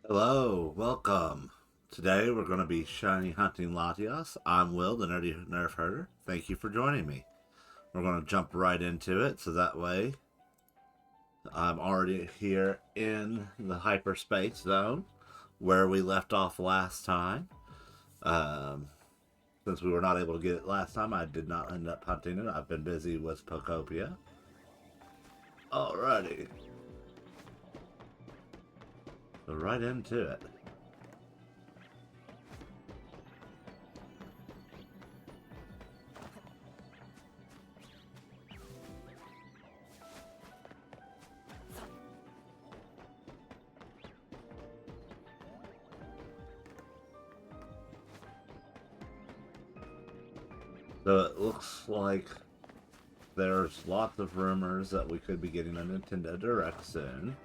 Hello, welcome. Today we're going to be shiny hunting Latias. I'm Will, the nerdy nerf herder. Thank you for joining me. We're going to jump right into it, so that way I'm already here in the hyperspace zone where we left off last time. Um, since we were not able to get it last time, I did not end up hunting it. I've been busy with Pokopia. Alrighty, so right into it. So it looks like there's lots of rumors that we could be getting a Nintendo Direct soon.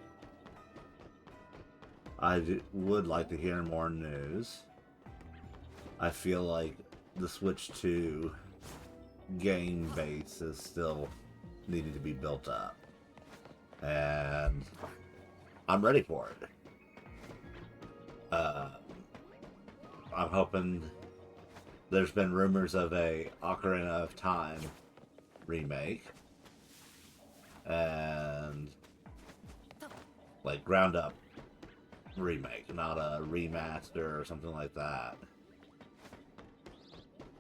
Would like to hear more news. I feel like the Switch 2 game base is still needing to be built up. And I'm ready for it. Uh, I'm hoping there's been rumors of a Ocarina of Time remake. And like ground up remake, not a remaster or something like that.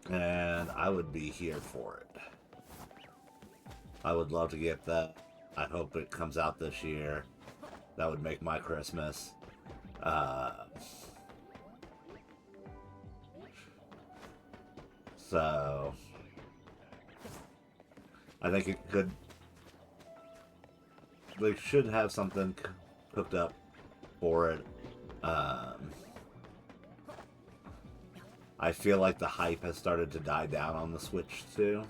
And I would be here for it. I would love to get that. I hope it comes out this year. That would make my Christmas. So I think it could. They should have something cooked up for it. Um, I feel like the hype has started to die down on the Switch too.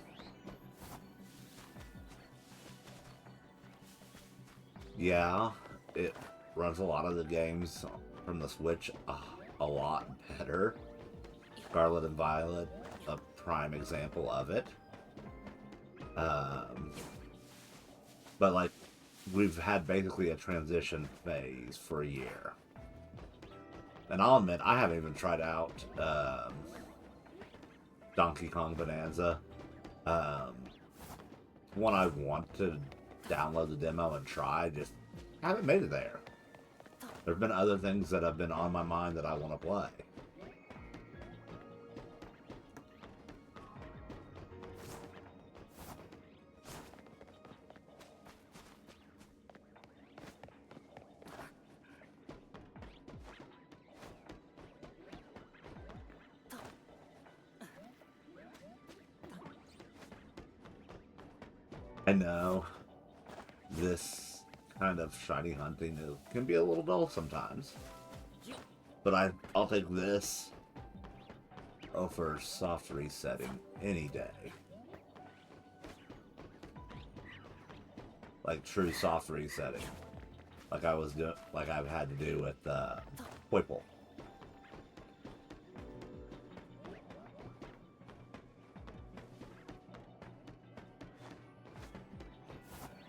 Yeah, it runs a lot of the games from the Switch a lot better. Scarlet and Violet, a prime example of it. Um, but like, we've had basically a transition phase for a year. And I'll admit, I haven't even tried out Donkey Kong Bonanza. Um, One I want to download the demo and try, just haven't made it there. There have been other things that have been on my mind that I want to play. I know this kind of shiny hunting can be a little dull sometimes, but I'll take this over soft resetting any day. Like true soft resetting, like I've had to do with Whipple.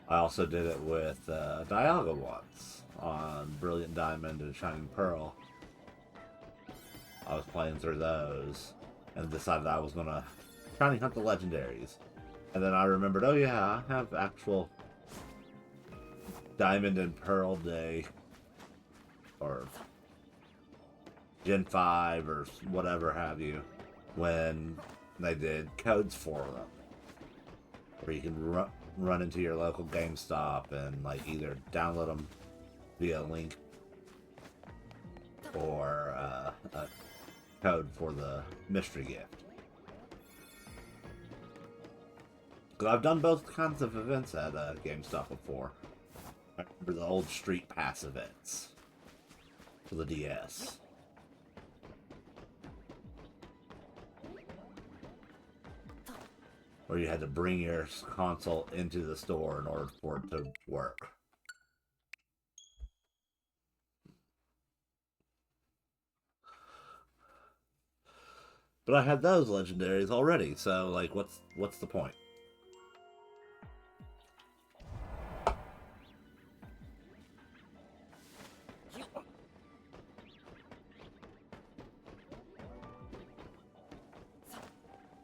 I also did it with Dialga once on Brilliant Diamond and Shining Pearl. I was playing through those and decided I was gonna shiny hunt the legendaries. And then I remembered, oh yeah, I have actual Diamond and Pearl Day or Gen 5 or whatever have you when they did codes for them. Where you can run into your local GameStop and like either download them via link or a code for the mystery gift. Because I've done both kinds of events at GameStop before. I remember the old Street Pass events for the DS. Where you had to bring your console into the store in order for it to work. But I had those legendaries already, so like, what's the point?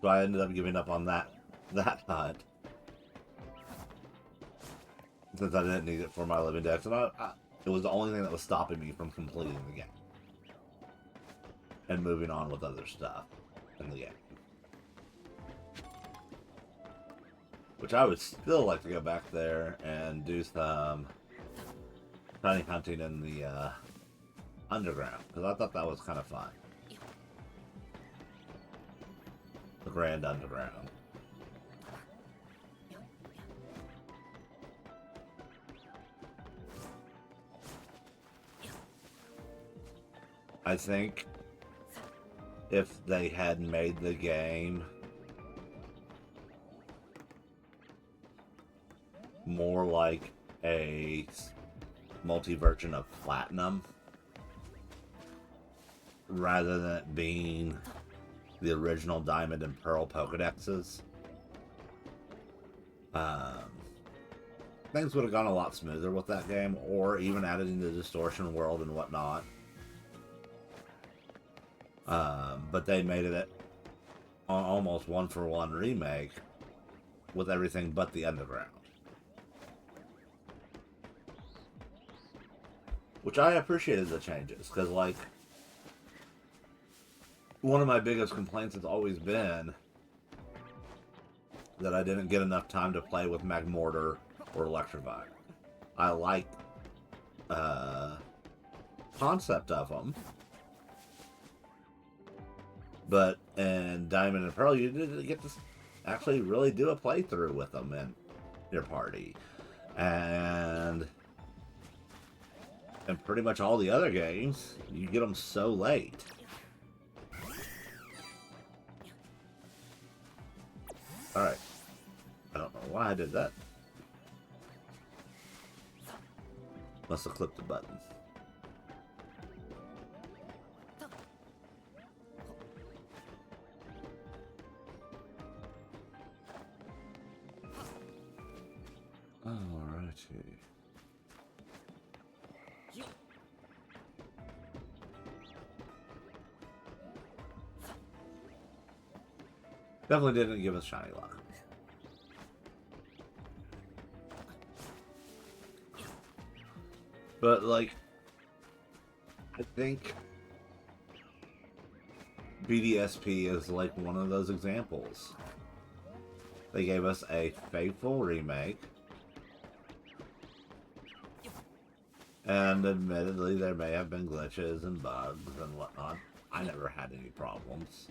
So I ended up giving up on that hunt. Since I didn't need it for my living dex. And it was the only thing that was stopping me from completing the game. And moving on with other stuff in the game. Which I would still like to go back there and do some shiny hunting in the underground. Because I thought that was kind of fun. The Grand Underground. I think if they had made the game more like a multi-version of Platinum, rather than it being the original Diamond and Pearl Pokedexes, things would have gone a lot smoother with that game, or even added in the distortion world and whatnot. But they made it almost one-for-one remake with everything but the underground. Which I appreciated the changes, because, like, one of my biggest complaints has always been that I didn't get enough time to play with Magmortar or Electrovire. I like concept of them, but in Diamond and Pearl, you didn't get to actually really do a playthrough with them in your party. And in pretty much all the other games, you get them so late. Alright. I don't know why I did that. Must have clicked the button. Alrighty. Definitely didn't give us shiny luck. But, like, I think BDSP is like one of those examples. They gave us a faithful remake. And admittedly, there may have been glitches and bugs and whatnot. I never had any problems.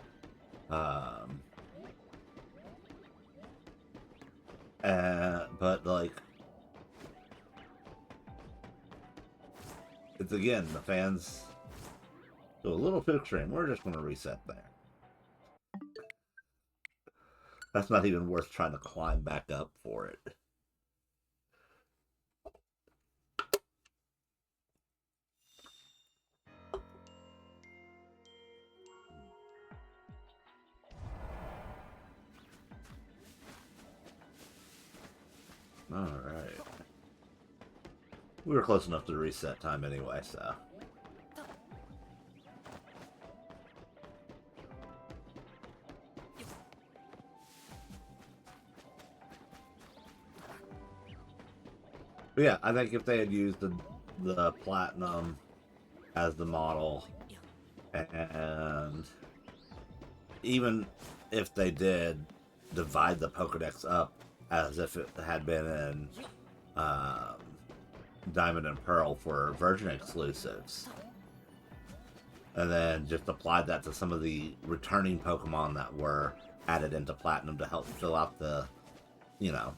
But, like, it's again, the fans go a little too extreme. We're just going to reset there. That's not even worth trying to climb back up for it. Alright. We were close enough to reset time anyway, so. But yeah, I think if they had used the Platinum as the model, and even if they did divide the Pokedex up as if it had been in Diamond and Pearl for version exclusives, and then just applied that to some of the returning Pokemon that were added into Platinum to help fill out the, you know,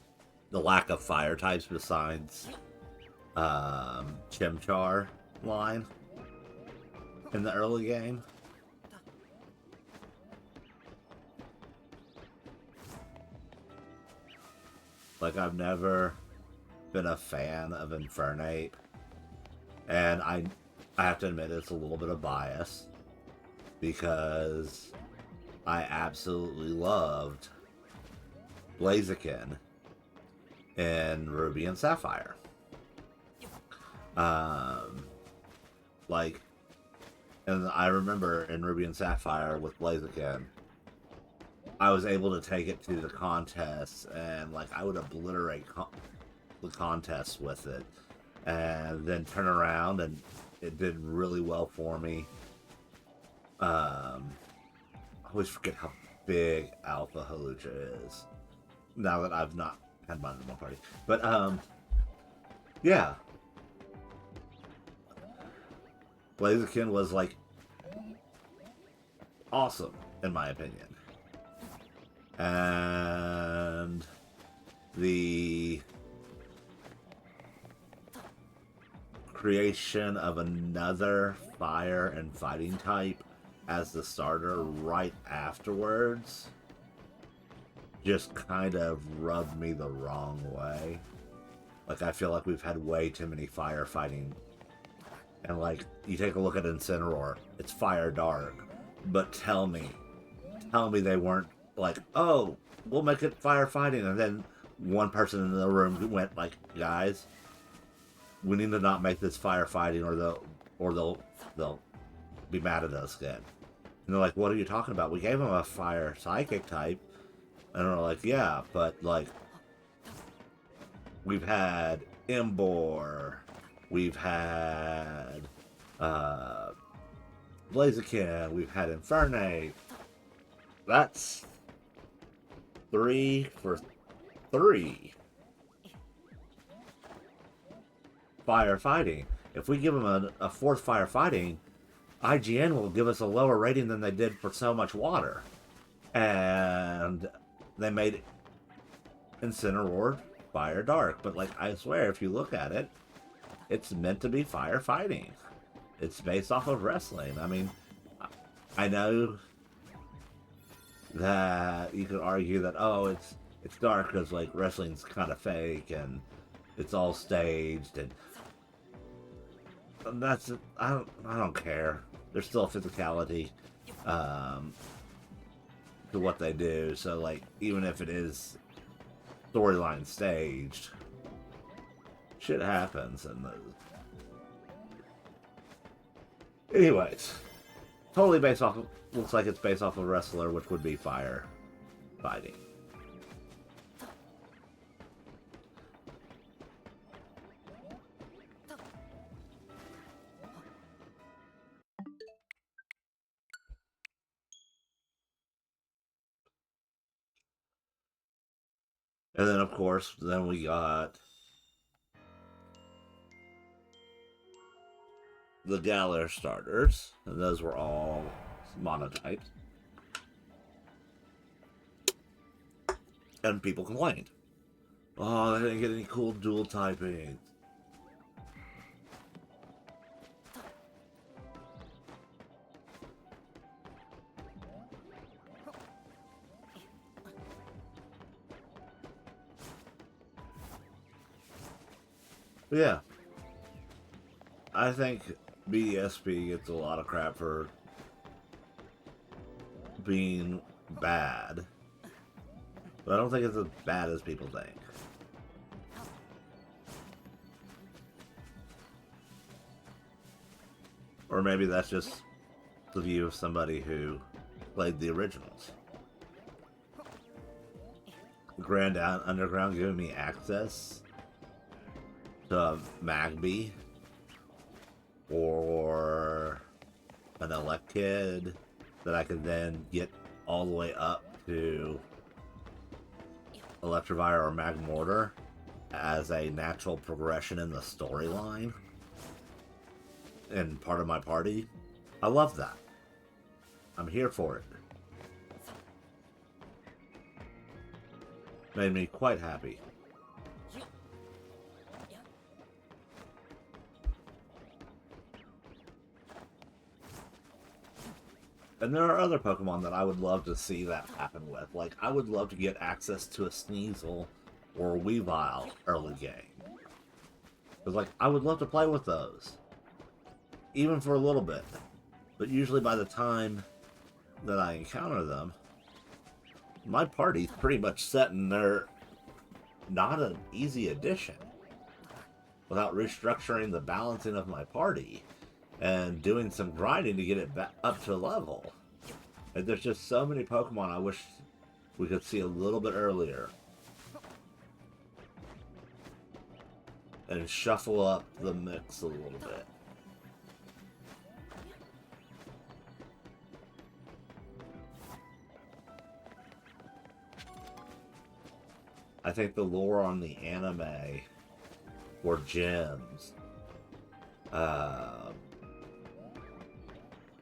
the lack of fire types besides Chimchar line in the early game. Like, I've never been a fan of Infernape, and I have to admit it's a little bit of bias, because I absolutely loved Blaziken in Ruby and Sapphire. Like, and I remember in Ruby and Sapphire with Blaziken, I was able to take it to the contests, and like I would obliterate the contests with it, and then turn around and it did really well for me. I always forget how big Alpha Halucha is now that I've not had mine in my party. But yeah, Blaziken was like awesome in my opinion, and the creation of another fire and fighting type as the starter right afterwards just kind of rubbed me the wrong way. Like, I feel like we've had way too many firefighting. And, like, you take a look at Incineroar, it's Fire Dark. But tell me they weren't like, oh, we'll make it firefighting. And then one person in the room went like, guys, we need to not make this firefighting or they'll be mad at us again. And they're like, what are you talking about? We gave them a fire psychic type. And they're like, yeah, but like, we've had Embor, we've had Blaziken, we've had Infernape. That's 3 for 3 firefighting. If we give them a fourth firefighting, IGN will give us a lower rating than they did for so much water. And they made Incineroar Fire Dark. But, like, I swear, if you look at it, it's meant to be firefighting. It's based off of wrestling. I mean, I know that you could argue that, oh, it's dark because, like, wrestling's kind of fake and it's all staged, and that's, I don't care. There's still a physicality to what they do. So, like, even if it is storyline staged, shit happens. And anyways, totally based off of, looks like it's based off of a wrestler, which would be fire fighting. And then, of course, then we got the Galar starters, and those were all monotypes. And people complained. Oh, they didn't get any cool dual typing. But yeah, I think BSP gets a lot of crap for being bad, but I don't think it's as bad as people think. Or maybe that's just the view of somebody who played the originals. Grand Underground giving me access to Magby or an Elekid that I could then get all the way up to Electivire or Magmortar as a natural progression in the storyline and part of my party. I love that. I'm here for it. Made me quite happy. And there are other Pokemon that I would love to see that happen with. Like, I would love to get access to a Sneasel or a Weavile early game. Because, like, I would love to play with those. Even for a little bit. But usually by the time that I encounter them, my party's pretty much set and they're not an easy addition. Without restructuring the balancing of my party and doing some grinding to get it back up to level. And there's just so many Pokemon I wish we could see a little bit earlier and shuffle up the mix a little bit. I think the lore on the anime for gyms,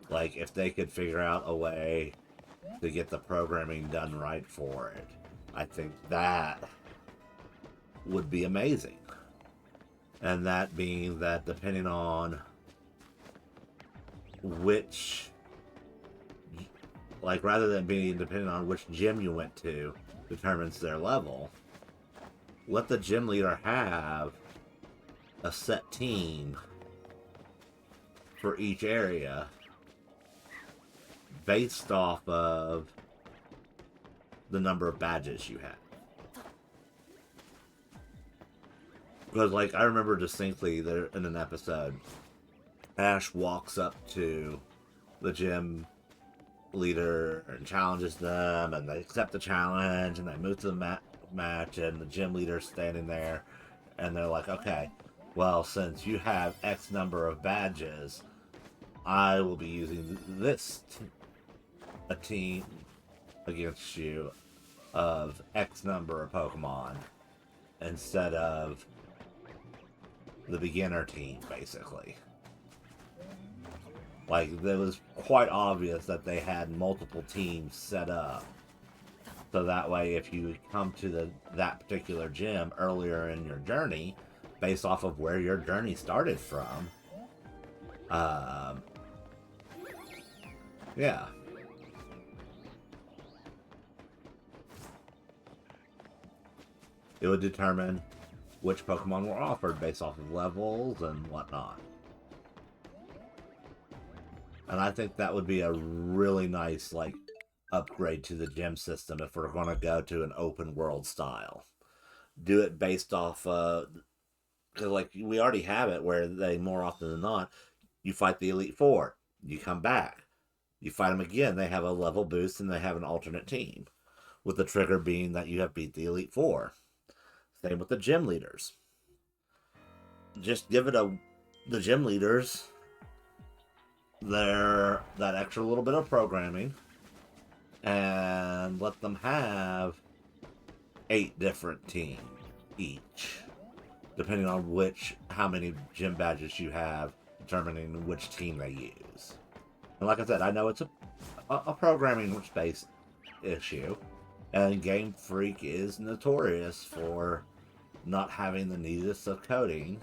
like if they could figure out a way to get the programming done right for it, I think that would be amazing. And that being that depending on which, like rather than being dependent on which gym you went to determines their level, let the gym leader have a set team for each area based off of the number of badges you have. Because, like, I remember distinctly there in an episode, Ash walks up to the gym leader and challenges them, and they accept the challenge, and they move to the match, and the gym leader's standing there, and they're like, okay, well, since you have X number of badges, I will be using a team against you of X number of Pokemon instead of the beginner team, basically. Like, it was quite obvious that they had multiple teams set up. So that way, if you come to that particular gym earlier in your journey, based off of where your journey started from, yeah. It would determine which Pokemon were offered based off of levels and whatnot. And I think that would be a really nice, like, upgrade to the gym system if we're going to go to an open world style. Do it based off, because, like, we already have it where they, more often than not, you fight the Elite Four, you come back, you fight them again, they have a level boost and they have an alternate team. With the trigger being that you have beat the Elite Four. Same with the gym leaders. Just give it the gym leaders that extra little bit of programming and let them have 8 different teams each, depending on how many gym badges you have, determining which team they use. And like I said, I know it's a programming space issue, and Game Freak is notorious for not having the neatest of coding.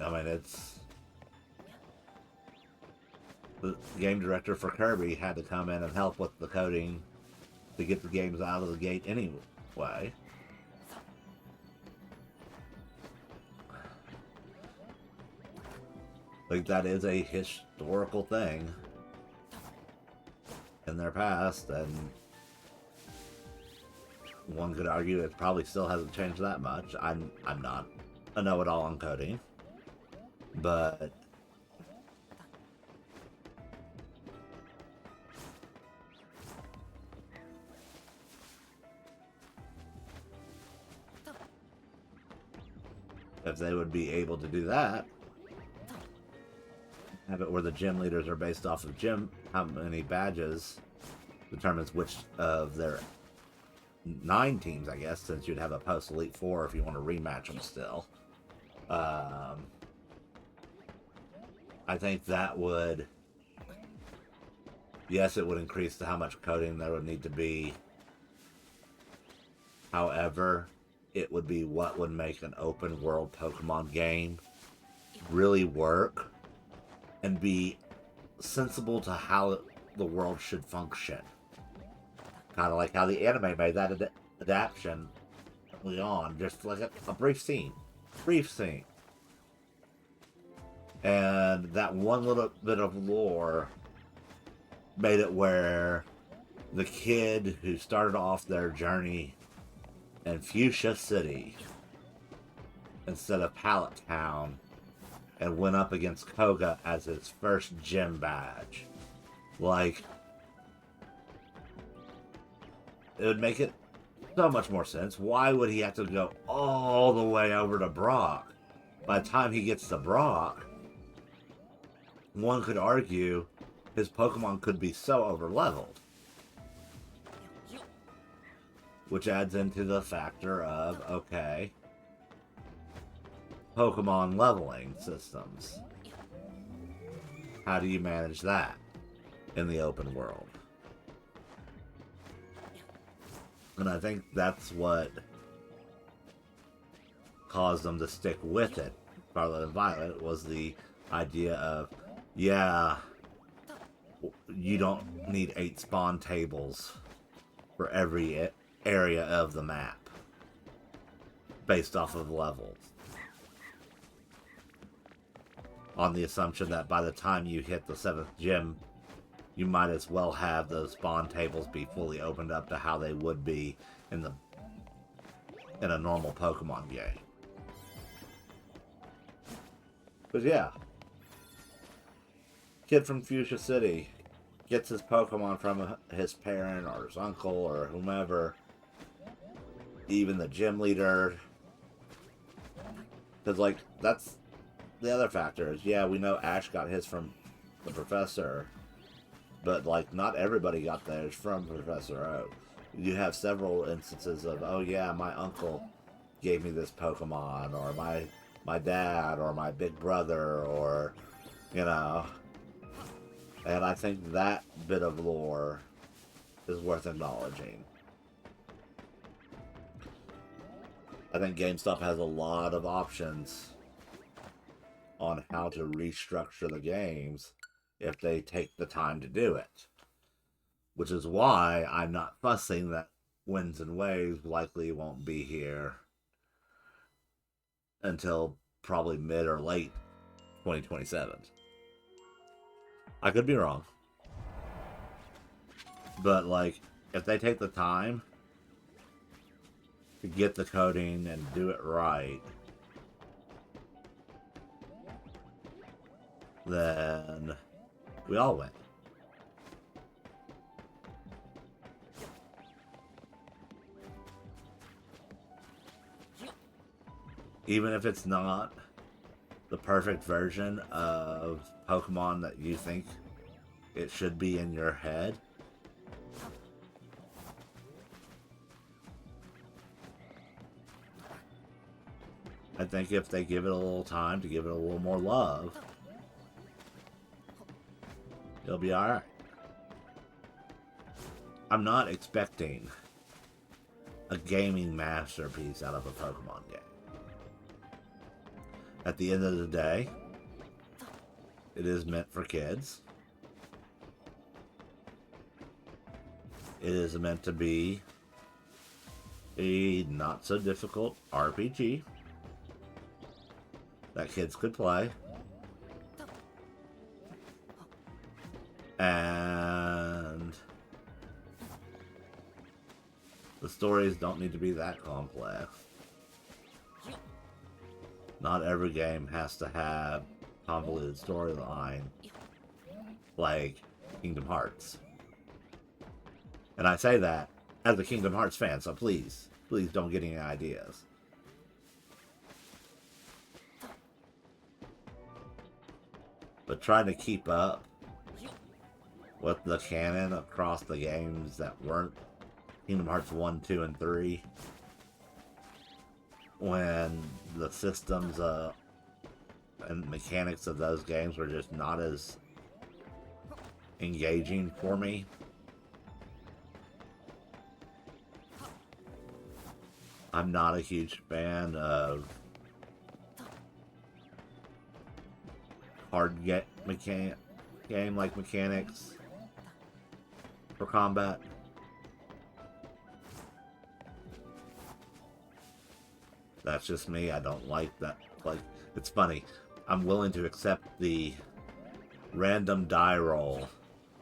I mean, it's... The game director for Kirby had to come in and help with the coding to get the games out of the gate anyway. Like, that is a historical thing in their past, and one could argue it probably still hasn't changed that much. I'm not a know-it-all on coding, but if they would be able to do that, have it where the gym leaders are based off of how many badges determines which of their 9 teams, I guess, since you'd have a post Elite Four if you want to rematch them still. I think that would... Yes, it would increase to how much coding there would need to be. However, it would be what would make an open world Pokemon game really work and be sensible to how the world should function. Kind of like how the anime made that adaptation early on, just like a brief scene. And that one little bit of lore made it where the kid who started off their journey in Fuchsia City instead of Pallet Town and went up against Koga as his first gym badge. Like, it would make it so much more sense. Why would he have to go all the way over to Brock? By the time he gets to Brock, one could argue his Pokemon could be so over-leveled. Which adds into the factor of, okay, Pokemon leveling systems. How do you manage that in the open world? And I think that's what caused them to stick with it. Scarlet and Violet was the idea of, yeah, you don't need 8 spawn tables for every area of the map based off of levels. On the assumption that by the time you hit the 7th gym, you might as well have those spawn tables be fully opened up to how they would be in a normal Pokemon game. But yeah, kid from Fuchsia City gets his Pokemon from his parent or his uncle or whomever, even the gym leader. Because, like, that's the other factor is, yeah, we know Ash got his from the professor, but, like, not everybody got theirs from Professor Oak. You have several instances of, oh yeah, my uncle gave me this Pokemon, or my dad, or my big brother, or, you know. And I think that bit of lore is worth acknowledging. I think GameStop has a lot of options on how to restructure the games if they take the time to do it. Which is why I'm not fussing that Winds and Waves likely won't be here until probably mid or late 2027. I could be wrong. But, like, if they take the time to get the coding and do it right, then we all win. Even if it's not the perfect version of Pokemon that you think it should be in your head, I think if they give it a little time to give it a little more love, it'll be alright. I'm not expecting a gaming masterpiece out of a Pokemon game. At the end of the day, it is meant for kids. It is meant to be a not so difficult RPG that kids could play. And the stories don't need to be that complex. Not every game has to have convoluted storyline like Kingdom Hearts. And I say that as a Kingdom Hearts fan, so please don't get any ideas. But trying to keep up with the canon across the games that weren't Kingdom Hearts 1, 2, and 3, when the systems and mechanics of those games were just not as engaging for me. I'm not a huge fan of hard game-like mechanics for combat. That's just me. I don't like that. Like, it's funny. I'm willing to accept the random die roll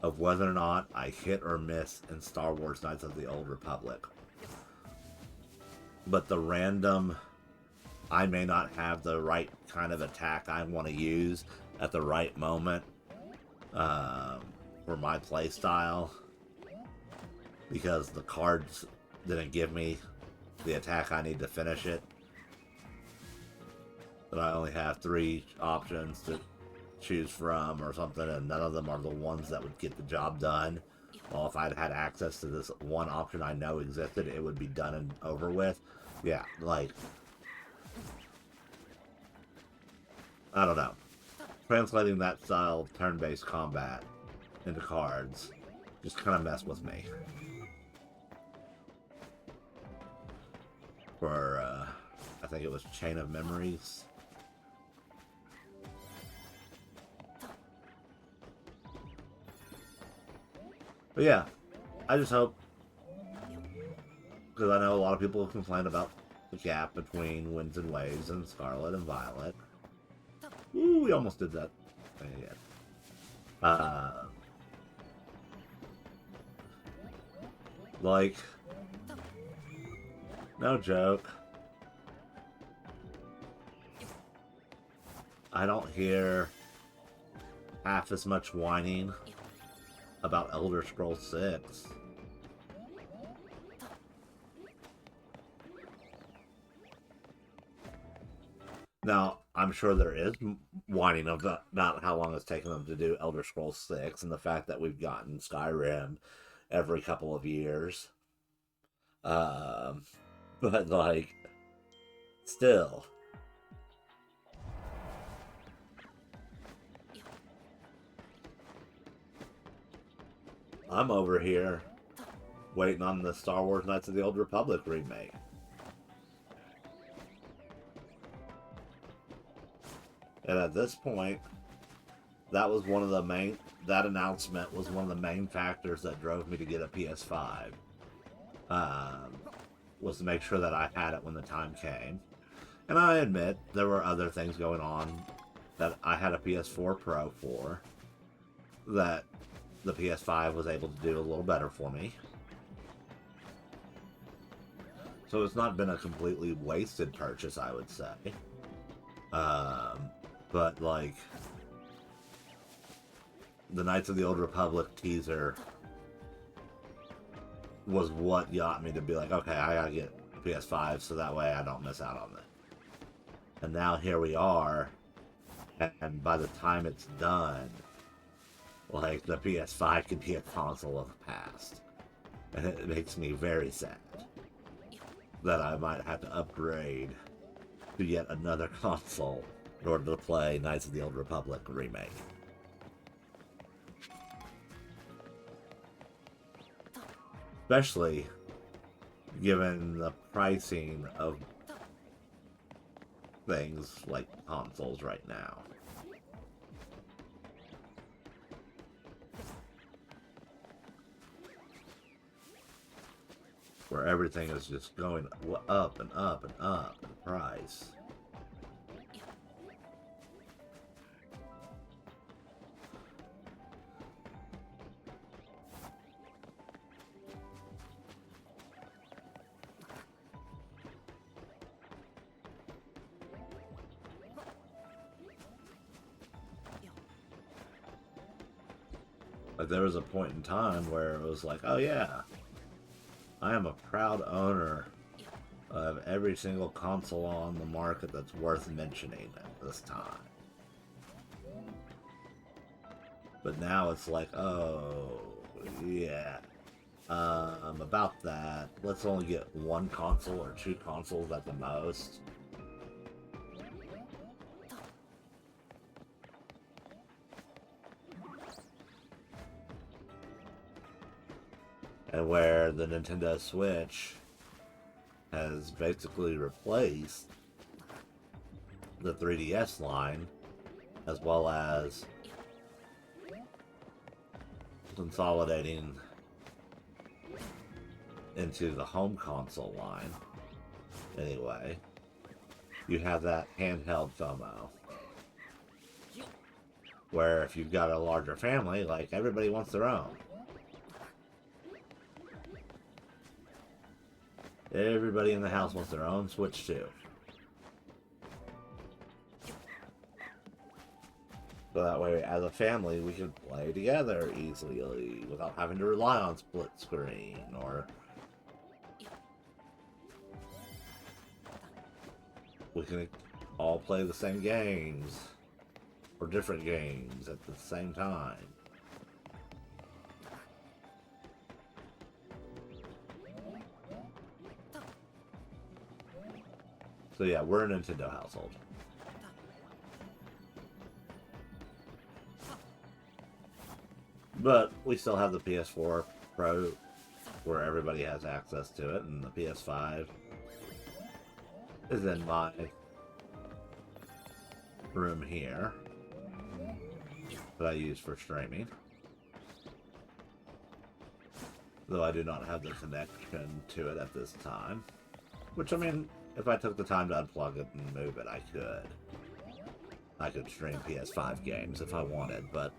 of whether or not I hit or miss in Star Wars Knights of the Old Republic. But the random, I may not have the right kind of attack I want to use at the right moment for my playstyle. because the cards didn't give me the attack I need to finish it. That I only have 3 options to choose from or something, and none of them are the ones that would get the job done. Well, if I'd had access to this one option I know existed, it would be done and over with. Yeah, like, I don't know. Translating that style of turn-based combat into cards just kind of messed with me. For, I think it was Chain of Memories. But yeah, I just hope, because I know a lot of people have complained about the gap between Winds and Waves and Scarlet and Violet. Ooh, we almost did that thing again. Like, no joke. I don't hear half as much whining about Elder Scrolls 6. Now, I'm sure there is whining about how long it's taken them to do Elder Scrolls 6 and the fact that we've gotten Skyrim every couple of years. But, like, still. I'm over here waiting on the Star Wars Knights of the Old Republic remake. And at this point, that was one of the main, that announcement was one of the main factors that drove me to get a PS5. Was to make sure that I had it when the time came. And I admit, there were other things going on that I had a PS4 Pro for that the PS5 was able to do a little better for me. So it's not been a completely wasted purchase, I would say. But, like, the Knights of the Old Republic teaser was what got me to be like, okay, I gotta get PS5 so that way I don't miss out on it. And now here we are, and by the time it's done, like, the PS5 could be a console of the past. And it makes me very sad that I might have to upgrade to yet another console in order to play Knights of the Old Republic remake. Especially given the pricing of things like consoles right now. Where everything is just going up and up and up in price. Like, there was a point in time where it was like, oh yeah, I am a proud owner of every single console on the market that's worth mentioning at this time. But now it's like, oh, yeah, about that, let's only get one console or 2 consoles at the most. And where the Nintendo Switch has basically replaced the 3DS line, as well as consolidating into the home console line. Anyway, you have that handheld FOMO. Where if you've got a larger family, like, everybody wants their own. Everybody in the house wants their own Switch too. So that way, as a family, we can play together easily without having to rely on split screen or we can all play the same games or different games at the same time. So yeah, we're a Nintendo household. But we still have the PS4 Pro where everybody has access to it, and the PS5 is in my room here that I use for streaming. Though I do not have the connection to it at this time. Which, I mean, if I took the time to unplug it and move it, I could. I could stream PS5 games if I wanted, but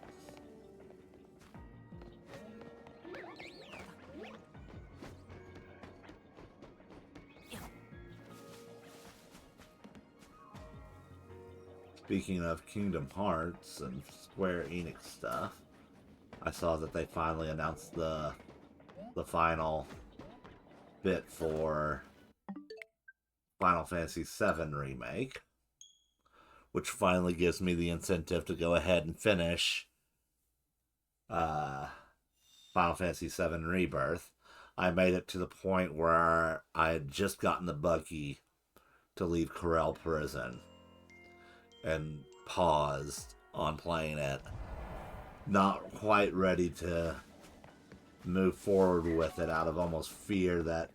speaking of Kingdom Hearts and Square Enix stuff, I saw that they finally announced the final bit for Final Fantasy VII Remake, which finally gives me the incentive to go ahead and finish Final Fantasy VII Rebirth. I made it to the point where I had just gotten the buggy to leave Corel Prison and paused on playing it. Not quite ready to move forward with it out of almost fear that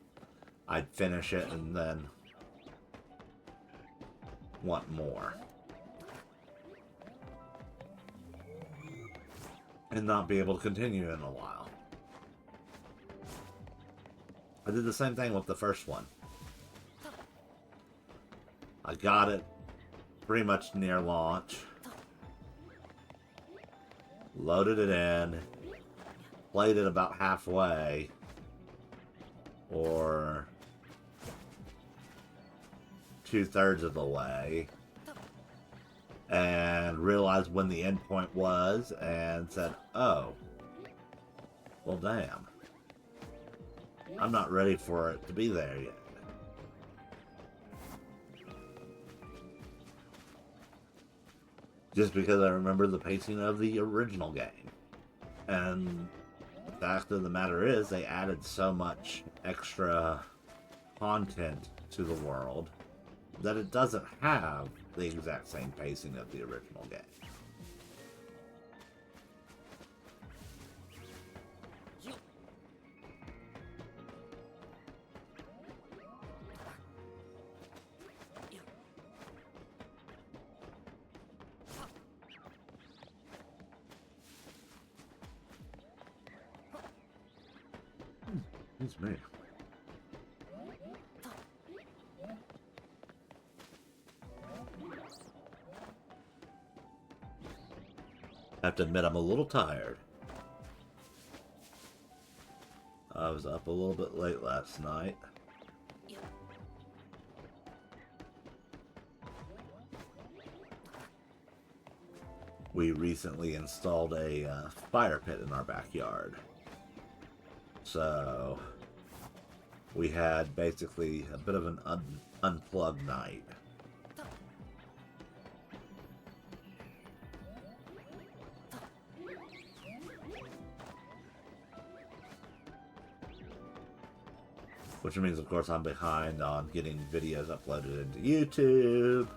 I'd finish it and then want more. And not be able to continue in a while. I did the same thing with the first one. I got it pretty much near launch. Loaded it in. Played it about halfway. Or 2/3 of the way. And realized when the end point was and said, oh, well damn. I'm not ready for it to be there yet. Just because I remember the pacing of the original game. And the fact of the matter is, they added so much extra content to the world that it doesn't have the exact same pacing of the original game. It's me. I have to admit, I'm a little tired. I was up a little bit late last night. We recently installed a fire pit in our backyard. So we had basically a bit of an unplugged night. Which means, of course, I'm behind on getting videos uploaded into YouTube.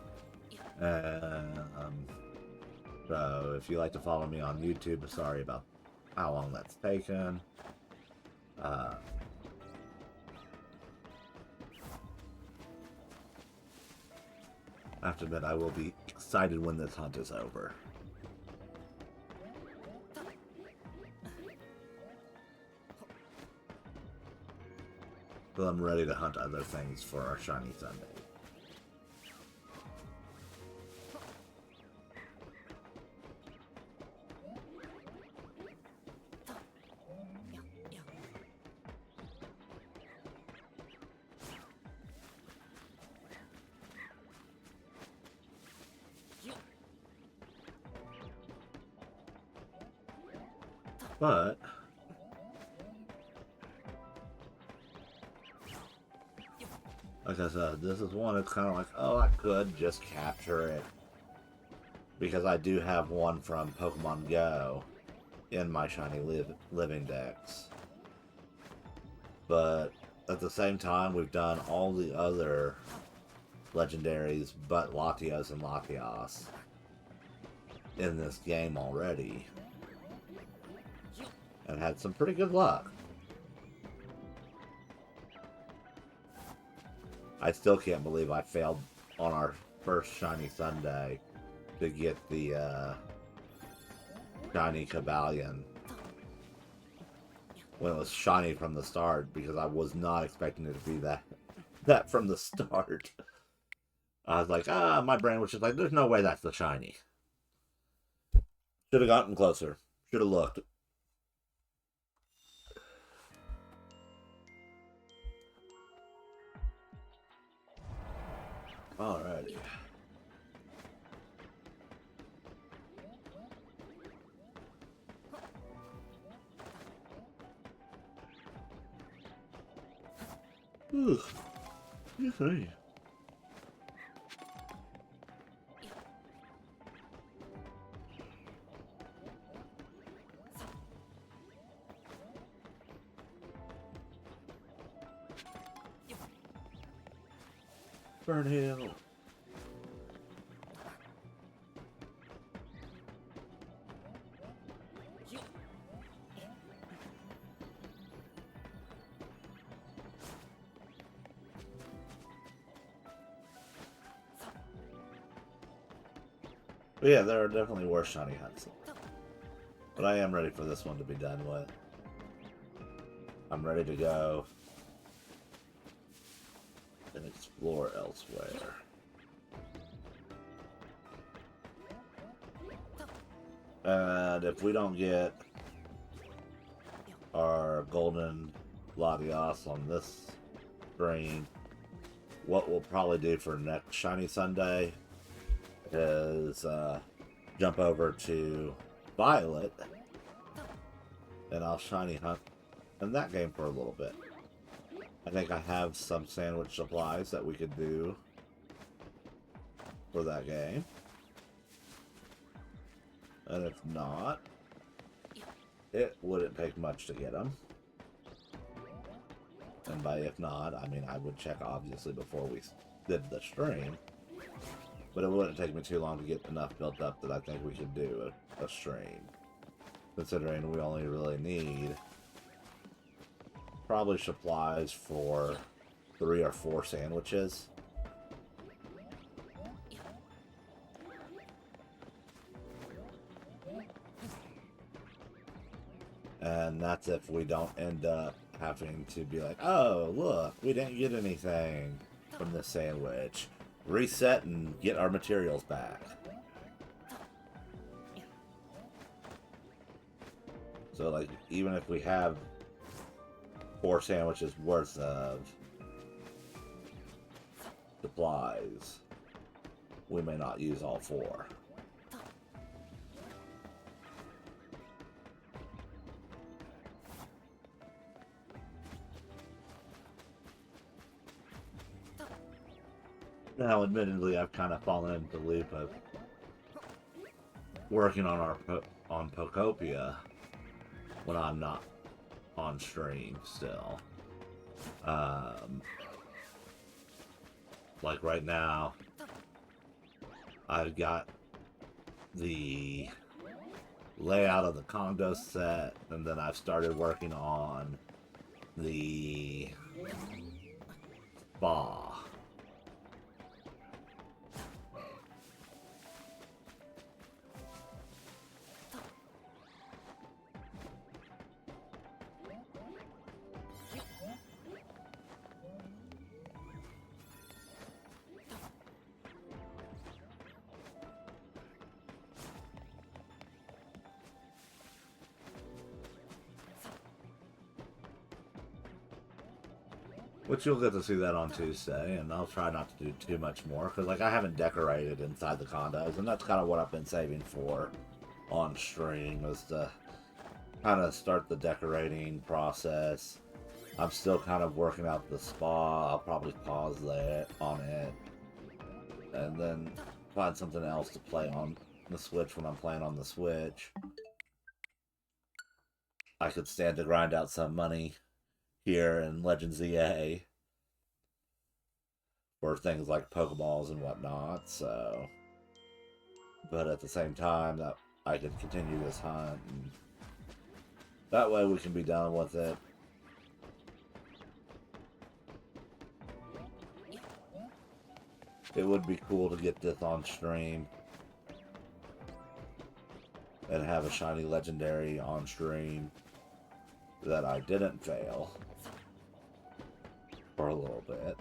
So if you like to follow me on YouTube, sorry about how long that's taken. I have to admit, I will be excited when this hunt is over. But I'm ready to hunt other things for our Shiny Sunday. But like I said, this is one that's kind of like, oh, I could just capture it. Because I do have one from Pokemon Go in my shiny living decks. But at the same time, we've done all the other legendaries but Latias and Latias in this game already. And had some pretty good luck. I still can't believe I failed on our first Shiny Sunday to get the Shiny Cabalion when it was shiny from the start, because I was not expecting it to be that from the start. I was like, my brain was just like, there's no way that's the shiny. Should have gotten closer. Should have looked. Alrighty. Ooh. You see. Burn Hill. But yeah, there are definitely worse shiny hunts. But I am ready for this one to be done with. I'm ready to go and explore elsewhere. And if we don't get our golden Latias on this screen, what we'll probably do for next Shiny Sunday is jump over to Violet, and I'll shiny hunt in that game for a little bit. I think I have some sandwich supplies that we could do for that game. And if not, it wouldn't take much to get them. And by if not, I mean I would check obviously before we did the stream. But it wouldn't take me too long to get enough built up that I think we could do a stream. Considering we only really need probably supplies for 3 or 4 sandwiches. And that's if we don't end up having to be like, oh, look, we didn't get anything from this sandwich. Reset and get our materials back. So, like, even if we have 4 sandwiches worth of supplies, we may not use all 4. Now, admittedly, I've kind of fallen into the loop of working on on Pokopia when I'm not on stream still. Like right now, I've got the layout of the condo set, and then I've started working on the spa. Which you'll get to see that on Tuesday, and I'll try not to do too much more, because like I haven't decorated inside the condos, and that's kind of what I've been saving for on stream, is to kind of start the decorating process. I'm still kind of working out the spa. I'll probably pause there on it. And then find something else to play on the Switch when I'm playing on the Switch. I could stand to grind out some money here in Legends Z-A for things like Pokeballs and whatnot, so... But at the same time, that I could continue this hunt, and that way we can be done with it. It would be cool to get this on stream and have a shiny legendary on stream that I didn't fail for a little bit.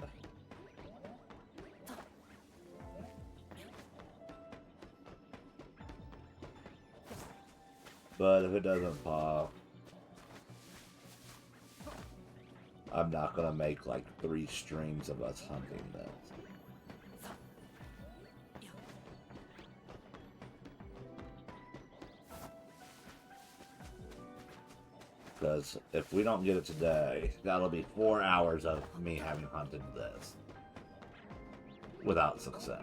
But if it doesn't pop, I'm not gonna make like 3 streams of us hunting this. Because if we don't get it today, that'll be 4 hours of me having hunted this without success.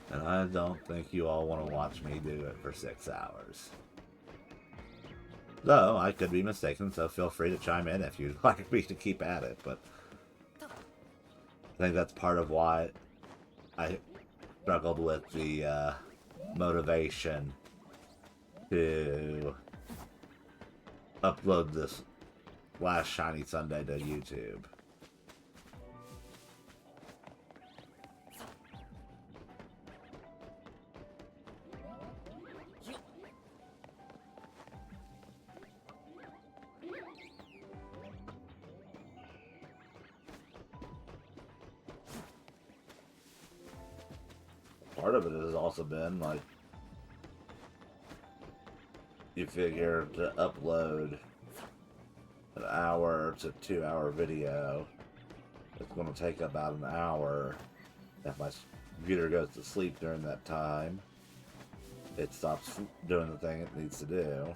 And I don't think you all want to watch me do it for 6 hours. Though, I could be mistaken, so feel free to chime in if you'd like me to keep at it, but I think that's part of why I struggled with the motivation to upload this last Shiny Sunday to YouTube. Part of it has also been, like, you figure to upload an hour to 2 hour video, it's going to take about an hour. If my computer goes to sleep during that time, it stops doing the thing it needs to do.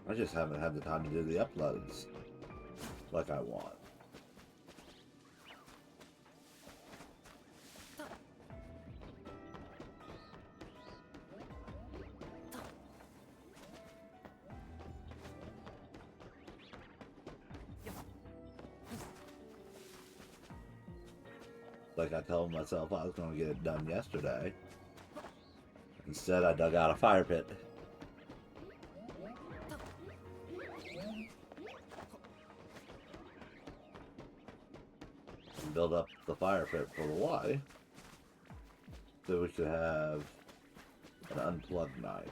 I just haven't had the time to do the uploads like I want. Like I told myself I was going to get it done yesterday. Instead, I dug out a fire pit. And build up the fire pit for the Y. So we could have an unplugged night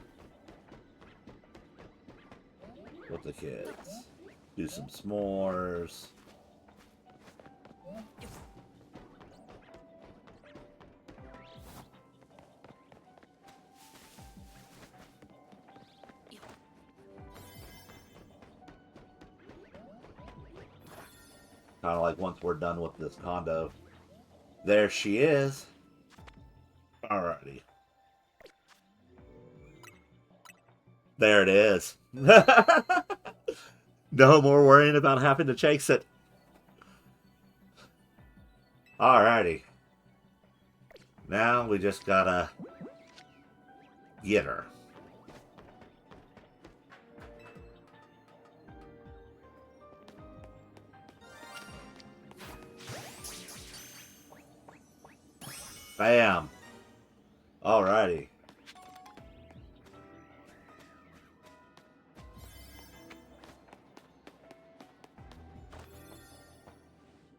with the kids. Do some s'mores. Kind of like once we're done with this condo. There she is. Alrighty. There it is. No more worrying about having to chase it. Alrighty. Now we just gotta get her. Bam. Alrighty.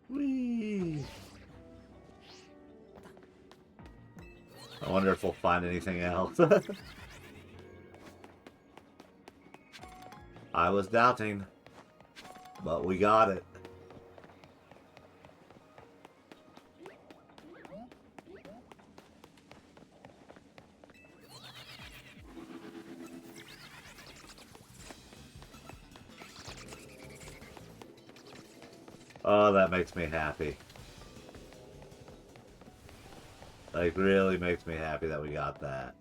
Whee. I wonder if we'll find anything else. I was doubting, but we got it. Oh, that makes me happy. Like, really makes me happy that we got that.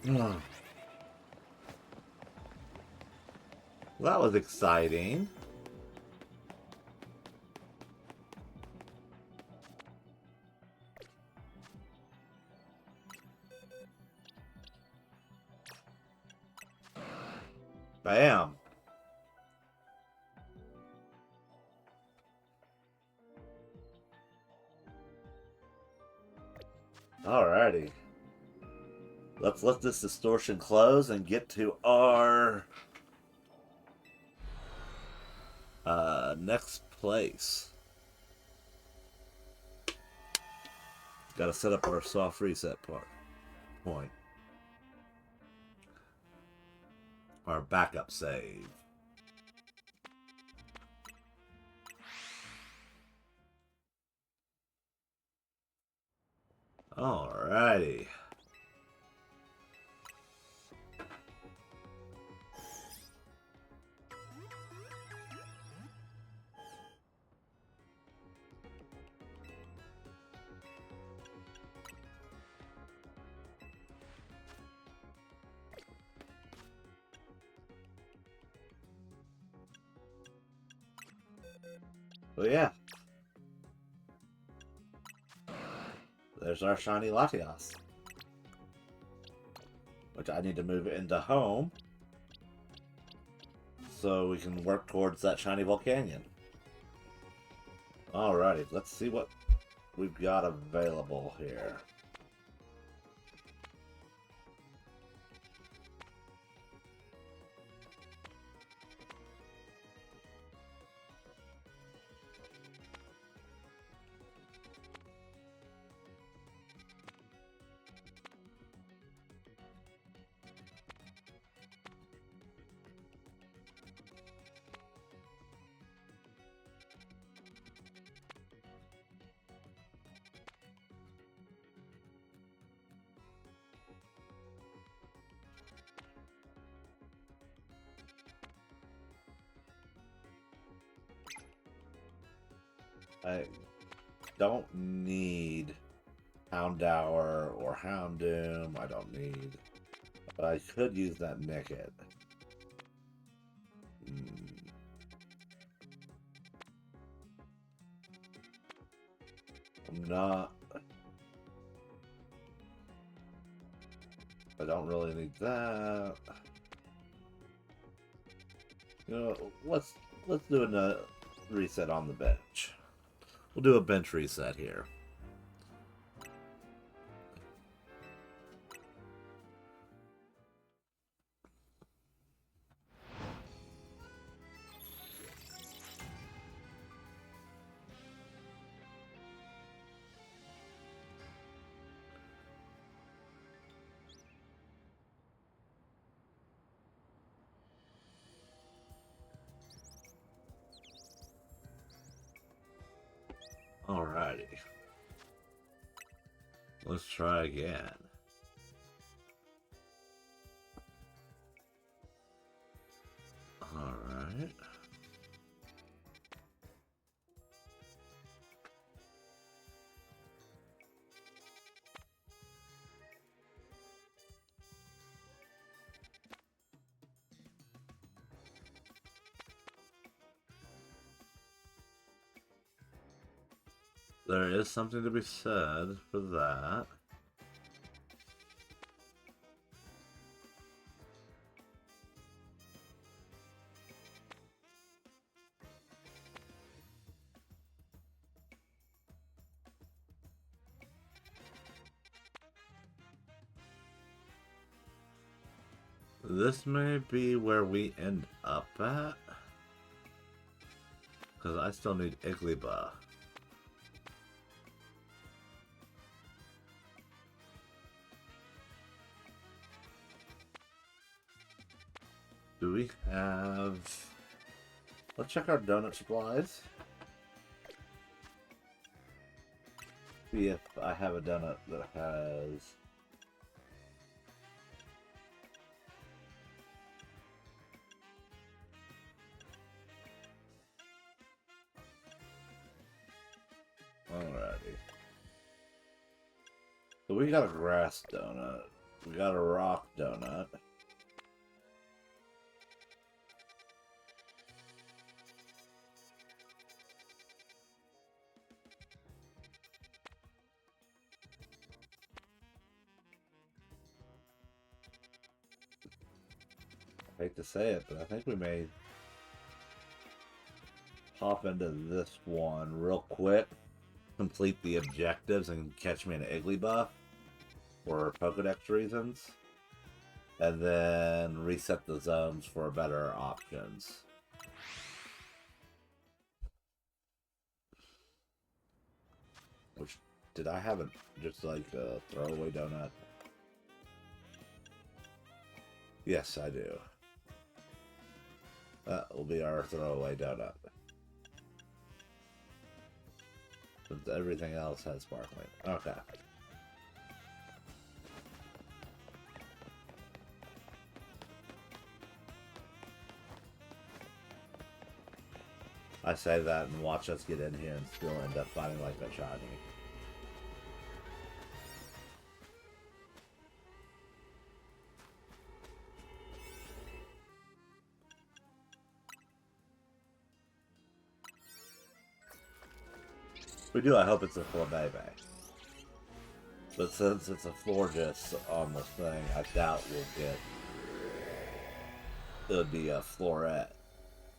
Well, that was exciting. Bam. Alrighty. Let's let this distortion close and get to our next place. Gotta set up our soft reset point. Our backup save. Alrighty. Well, yeah. There's our shiny Latias. Which I need to move it into home. So we can work towards that shiny Volcanion. Alrighty, let's see what we've got available here. I don't need Houndour or Houndoom. I don't need. But I could use that Nickit. I'm not. I don't really need that. You know, let's do a reset on the bench. We'll do a bench reset here. Alrighty. Let's try again. Alright. There is something to be said for that. This may be where we end up at. Because I still need Igglybuff. Do we have... Let's check our donut supplies. See if I have a donut that has... Alrighty. So we got a grass donut. We got a rock donut. I hate to say it, but I think we may hop into this one real quick, complete the objectives, and catch me an Igglybuff for Pokedex reasons, and then reset the zones for better options. Which, did I have just like a throwaway donut? Yes, I do. That will be our throwaway donut. Since everything else has sparkling. Okay. I say that and watch us get in here and still end up finding like a shiny. We do, I hope it's a Flabébé. But since it's a Florges on the thing, I doubt we'll get... It would be a Floret,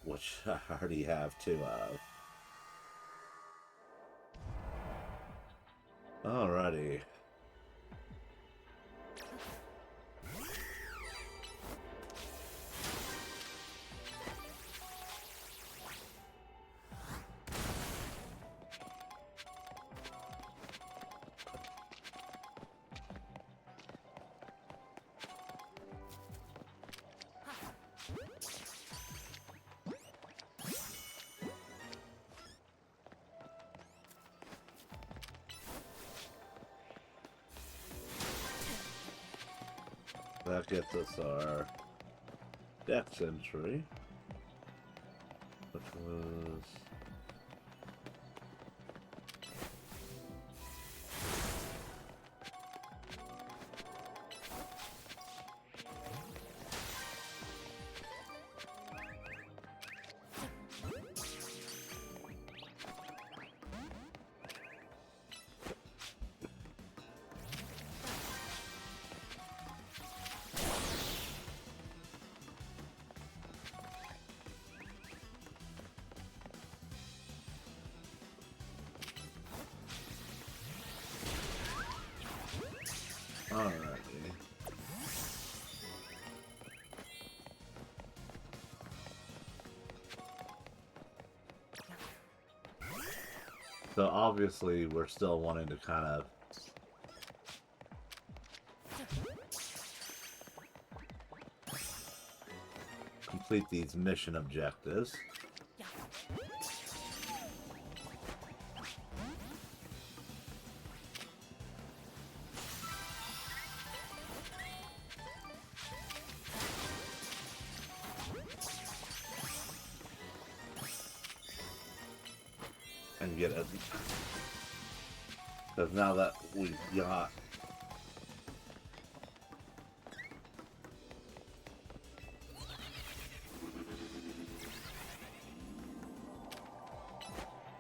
which I already have two of. Alrighty. That gets us our Dex entry, which was... Alrighty. So obviously we're still wanting to kind of complete these mission objectives. And get it. Because now that we got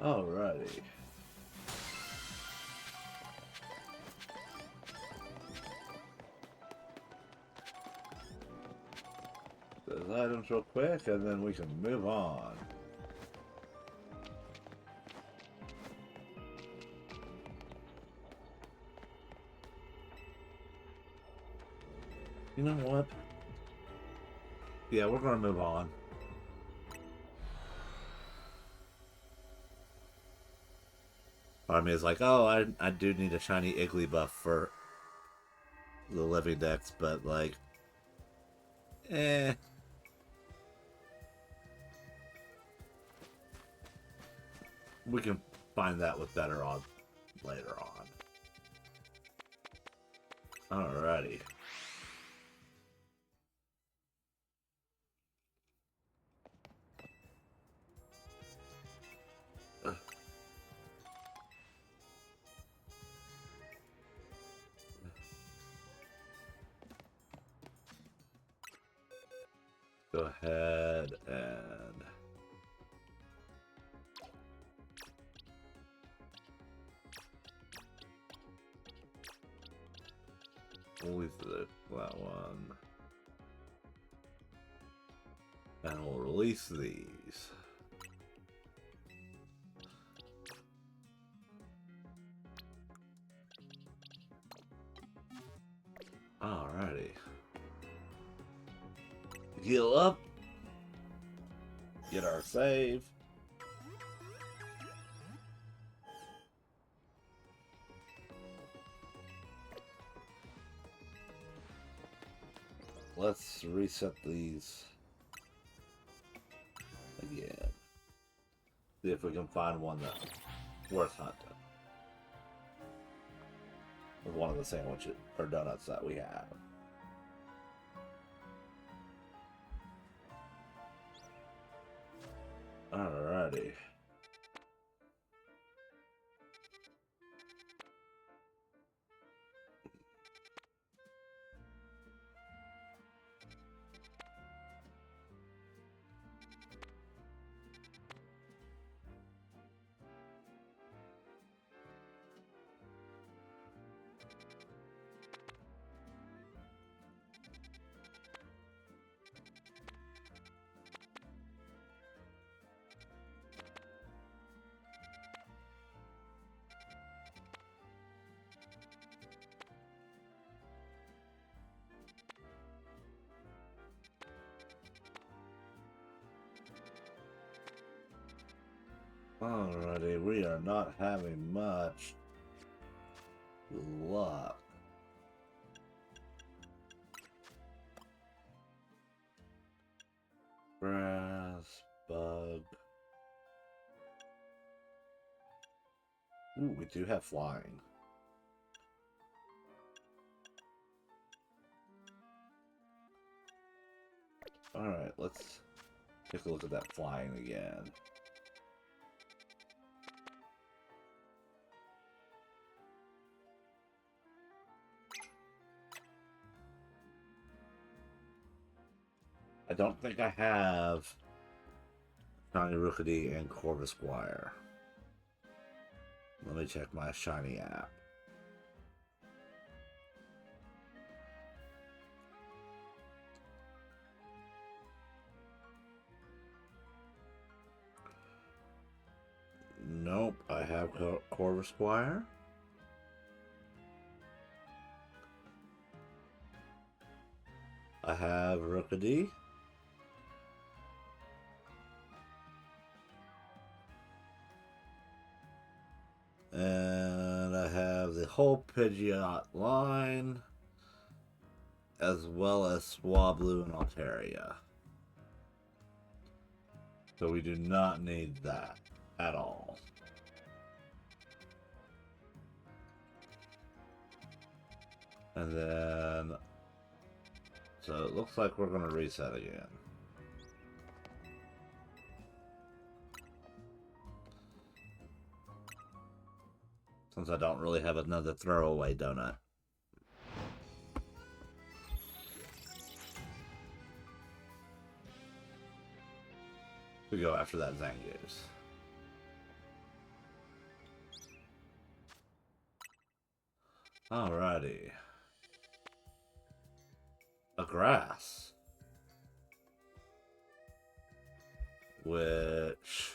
alrighty. Those items real quick and then we can move on. You know what? Yeah, we're gonna move on. Part of me is like, oh, I do need a shiny Igglybuff for the Living Dex, but like, eh. We can find that with better odds later on. Alrighty. Go ahead and release that one. And we'll release these. Alrighty. Heal up. Get our save. Let's reset these again. See if we can find one that's worth hunting. With one of the sandwiches or donuts that we have. Alrighty. Alrighty, we are not having much luck. Grass, bug. Ooh, we do have flying. Alright, let's take a look at that flying again. I don't think I have Shiny Rookity and Corvisquire. Let me check my Shiny app. Nope, I have Corvisquire. I have Rookity. And I have the whole Pidgeot line, as well as Swablu and Altaria. So we do not need that at all. And then, so it looks like we're going to reset again. Since I don't really have another throwaway donut. We go after that Zangoose. Alrighty. A grass. Which...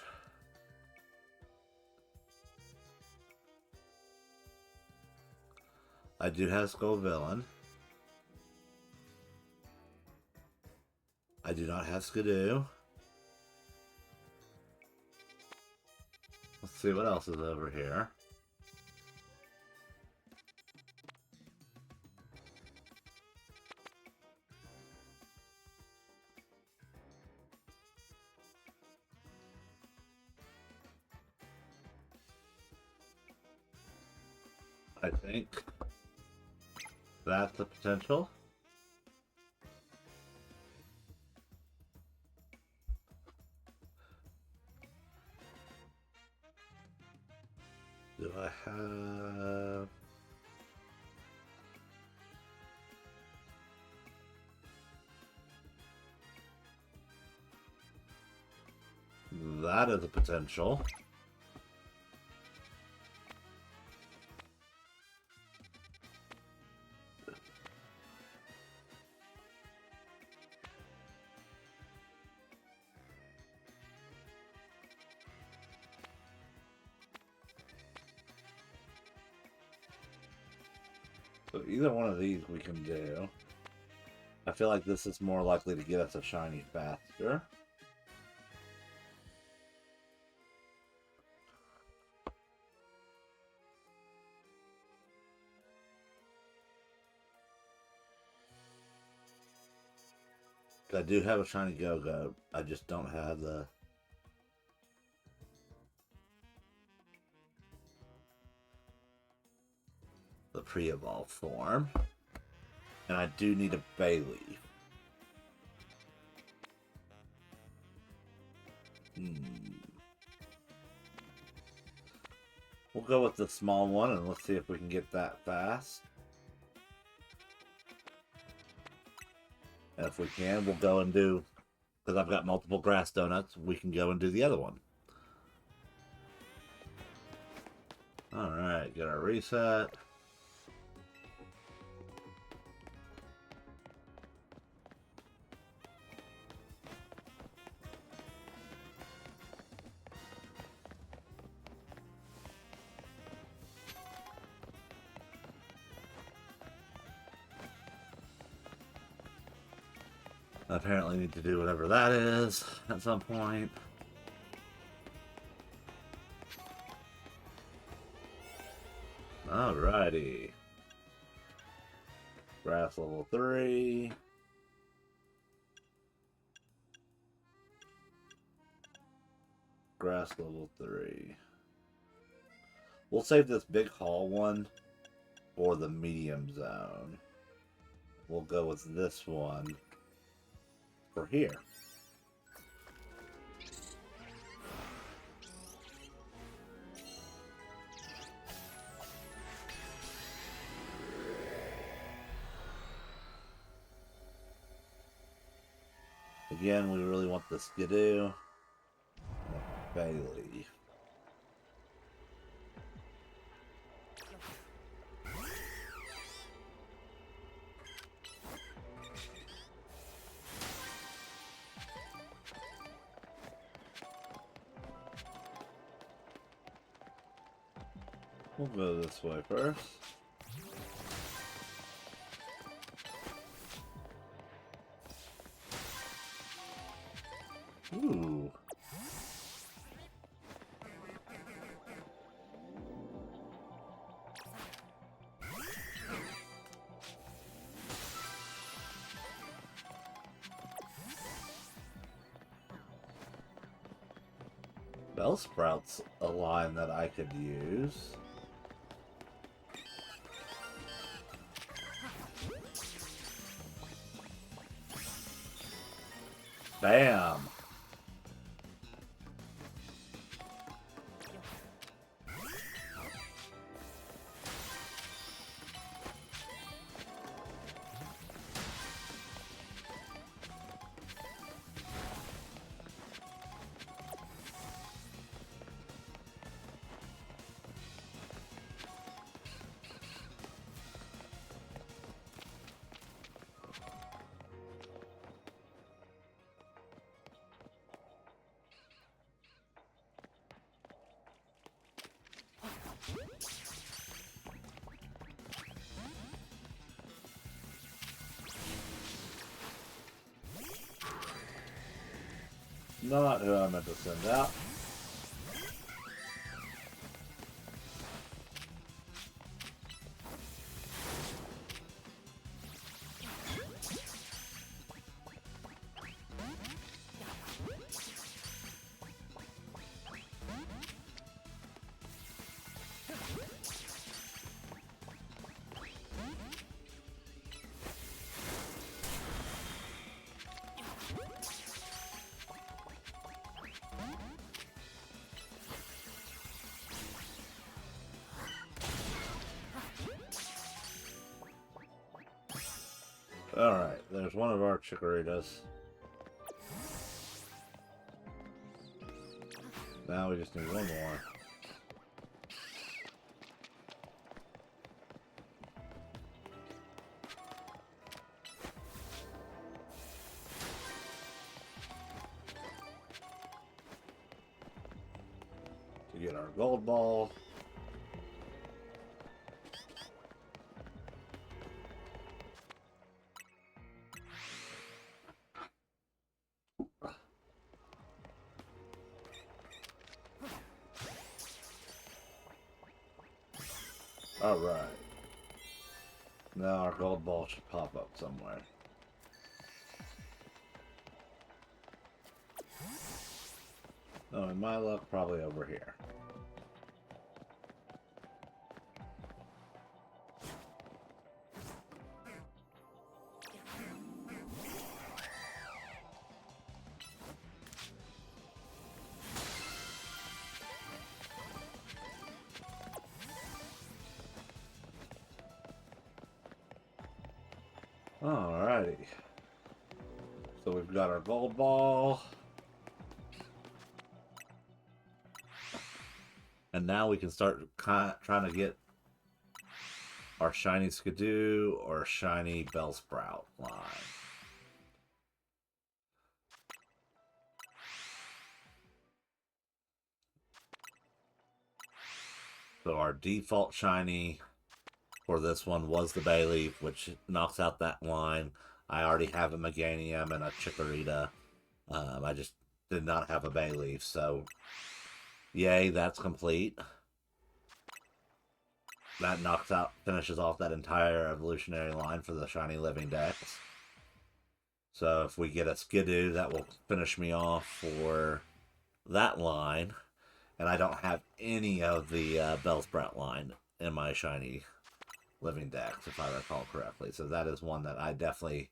I do have Skullvillain. I do not have Skidoo. Let's see what else is over here. I think That's the potential. Do I have... That is a potential. So either one of these we can do. I feel like this is more likely to get us a shiny faster. I do have a shiny Go-Go. I just don't have the pre-evolved form. And I do need a Bailey. We'll go with the small one and let's see if we can get that fast. And if we can, we'll go and do, because I've got multiple grass donuts, we can go and do the other one. Alright, get our reset. I apparently need to do whatever that is at some point. Alrighty. Grass level 3. Grass level 3. We'll save this big haul one for the medium zone. We'll go with this one for here. Again, we really want the Skidoo and a Bailey. We'll go this way first. Ooh. Bellsprout's a line that I could use. Bam! Not who I meant to send out. Alright, there's one of our Chikoritas. Now we just need one more. To get our gold ball. Alright. Now our gold ball should pop up somewhere. Oh, in my luck, probably over here. Alrighty. So we've got our gold ball. And now we can start trying to get our shiny Skidoo or shiny Bellsprout line. So our default shiny for this one was the Bayleaf, which knocks out that line. I already have a Meganium and a Chikorita. I just did not have a Bayleaf, so yay, that's complete. That finishes off that entire evolutionary line for the shiny living dex. So if we get a Skidoo, that will finish me off for that line. And I don't have any of the Bellsprout line in my shiny living dex, if I recall correctly. So that is one that I definitely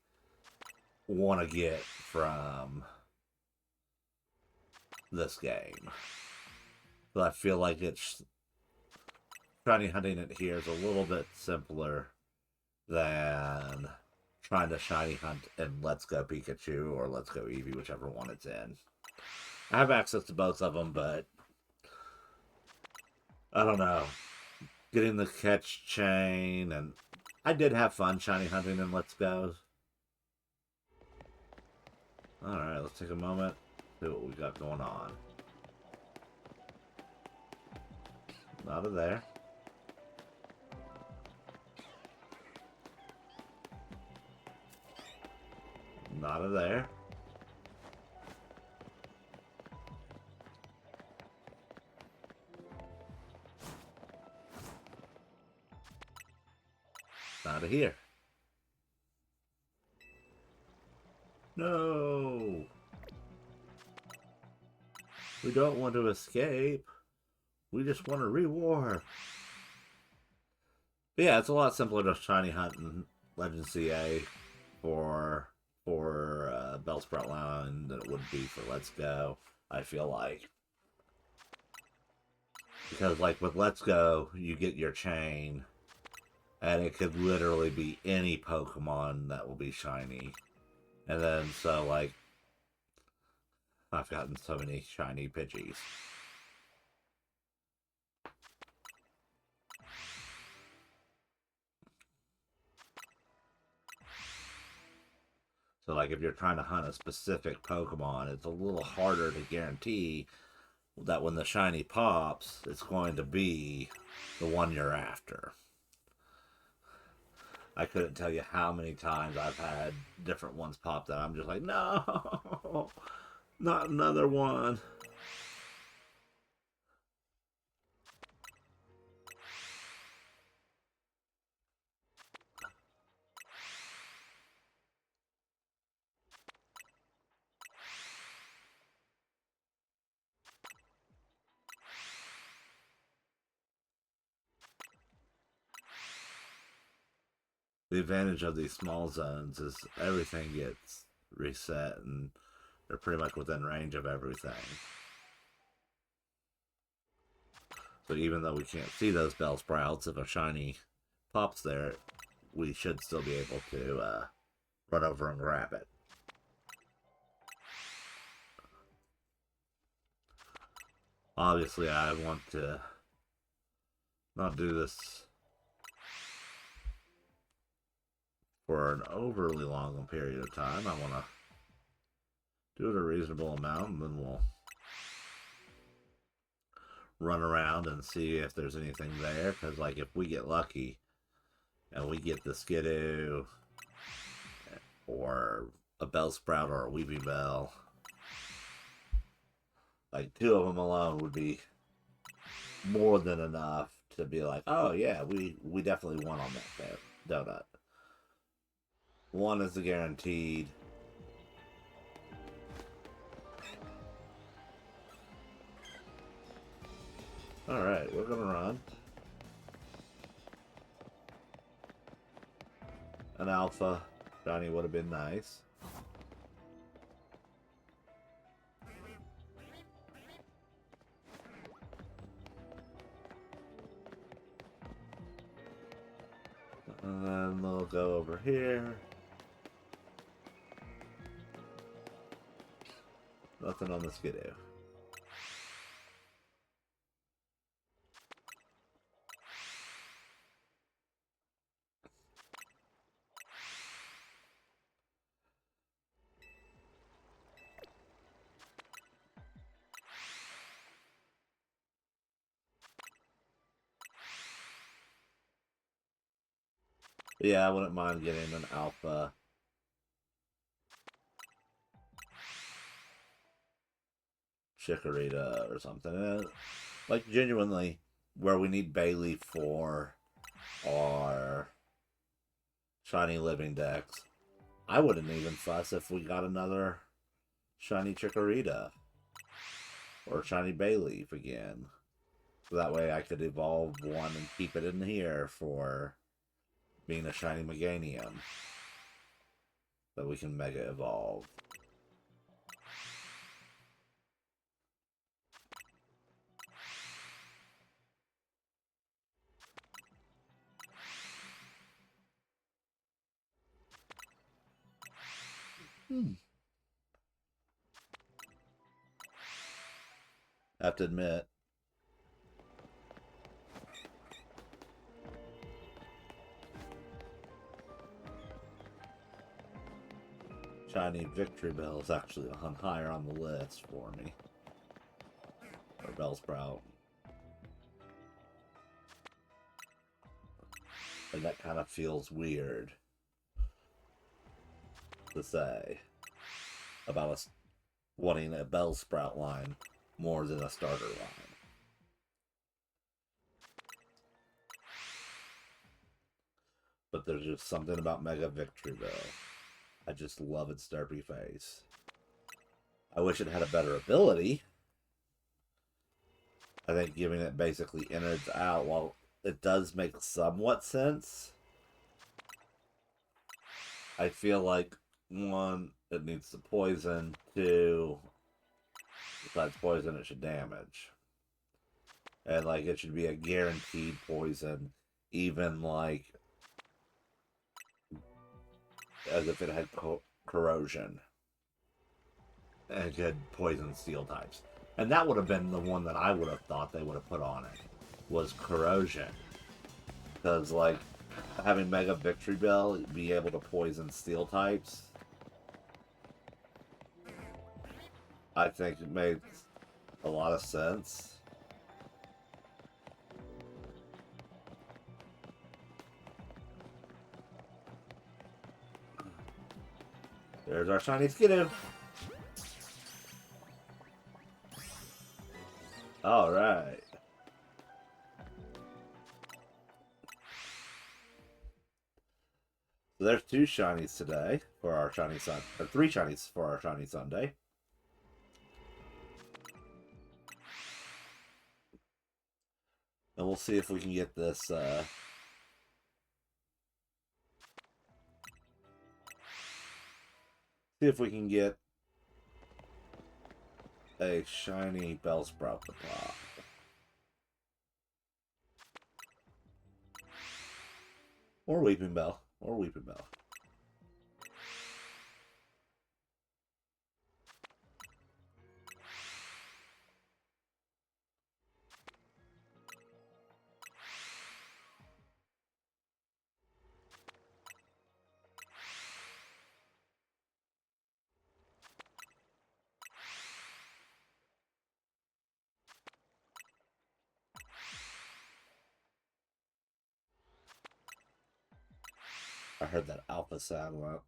want to get from this game. But I feel like it's shiny hunting it here is a little bit simpler than trying to shiny hunt in Let's Go Pikachu or Let's Go Eevee, whichever one it's in. I have access to both of them, but I don't know. Getting the catch chain, and I did have fun shiny hunting in Let's Go. Alright, let's take a moment, see what we got going on. Not of there. Not of there. Out of here. No! We don't want to escape. We just want a reward. But yeah, it's a lot simpler to shiny hunt in Legends Z-A for Bellsprout line than it would be for Let's Go, I feel like. Because like with Let's Go, you get your chain, and it could literally be any Pokemon that will be shiny. And then, so, like, I've gotten so many shiny Pidgeys. So, like, if you're trying to hunt a specific Pokemon, it's a little harder to guarantee that when the shiny pops, it's going to be the one you're after. I couldn't tell you how many times I've had different ones pop that I'm just like, no, not another one. The advantage of these small zones is everything gets reset and they're pretty much within range of everything. So even though we can't see those Bellsprouts, if a shiny pops there, we should still be able to run over and grab it. Obviously, I want to not do this for an overly long period of time. I want to do it a reasonable amount, and then we'll run around and see if there's anything there. Because, like, if we get lucky and we get the Skidoo or a Bellsprout or a Weeping Bell, like, two of them alone would be more than enough to be like, oh yeah, we definitely won on that donut. One is the guaranteed. Alright, we're gonna run an alpha. Johnny would have been nice. And then they'll go over here. Nothing on the Skidoo. Yeah, I wouldn't mind getting an alpha. Chikorita or something. Like, genuinely, where we need Bailey for our shiny living decks. I wouldn't even fuss if we got another shiny Chikorita or shiny Bayleaf again. So that way I could evolve one and keep it in here for being a shiny Meganium that we can Mega Evolve. Have to admit, shiny Victory Bell is actually higher on the list for me. Or Bellsprout. And that kind of feels weird to say about us wanting a Bellsprout line more than a starter line. But there's just something about Mega Victory Bell. I just love its derpy face. I wish it had a better ability. I think giving it basically innards out, while it does make somewhat sense, I feel like, one, it needs to poison. Two, besides poison, it should damage. And, like, it should be a guaranteed poison, even, like, as if it had corrosion. And it could poison steel types. And that would have been the one that I would have thought they would have put on it, was corrosion. Because, like, having Mega Victory Bell be able to poison steel types, I think it made a lot of sense. There's our shiny Skidoo. Alright. So there's two shinies today for our shiny sun, or three shinies for our shiny Sunday. And we'll see if we can get this, see if we can get a shiny Bellsprout to pop. Or Weeping Bell. Or Weeping Bell. I heard that alpha sound. Well,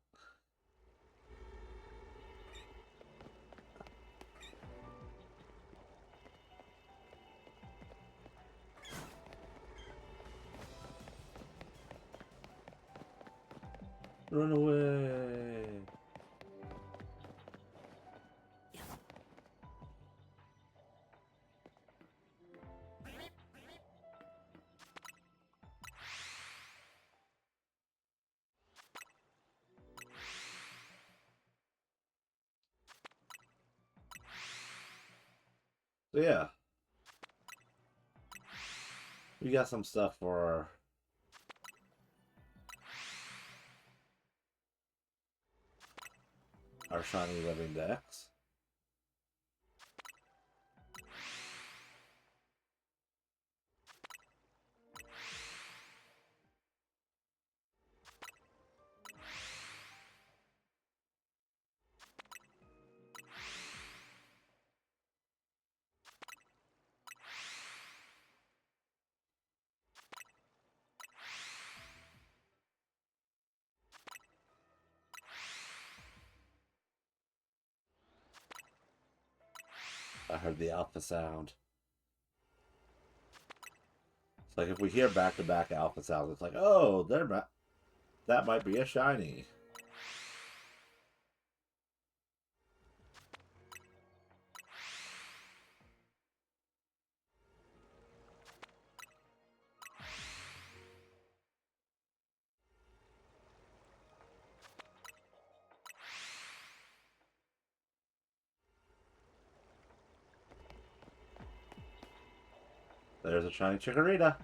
run away. So yeah, we got some stuff for our shiny living decks. I heard the alpha sound. It's like if we hear back-to-back alpha sounds, it's like, oh, that might be a shiny. There's a shiny Chikorita.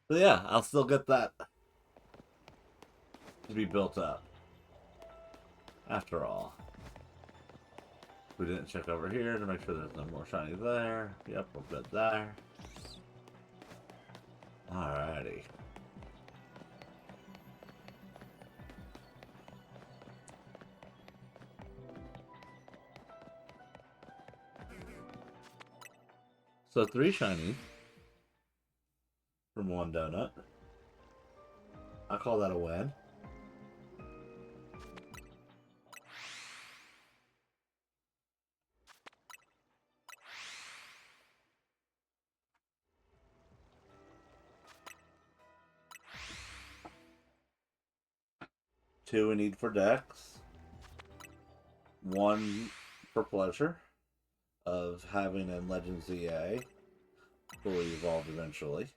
So yeah, I'll still get that to be built up. After all. We didn't check over here to make sure there's no more shiny there. Yep, we're good there. Alrighty. So 3 shiny from 1 donut. I call that a win. Two we need for decks. 1 for pleasure of having a Legends Z-A fully evolved eventually.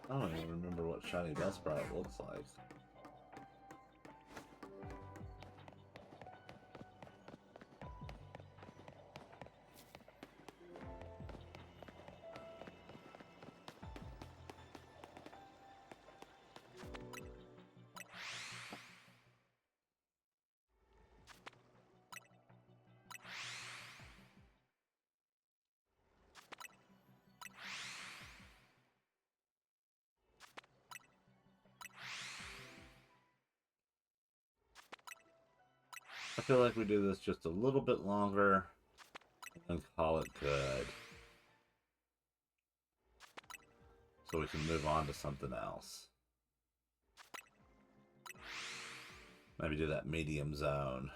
I don't even remember what shiny Bellsprout looks like. I feel like we do this just a little bit longer and call it good. So we can move on to something else. Maybe do that medium zone.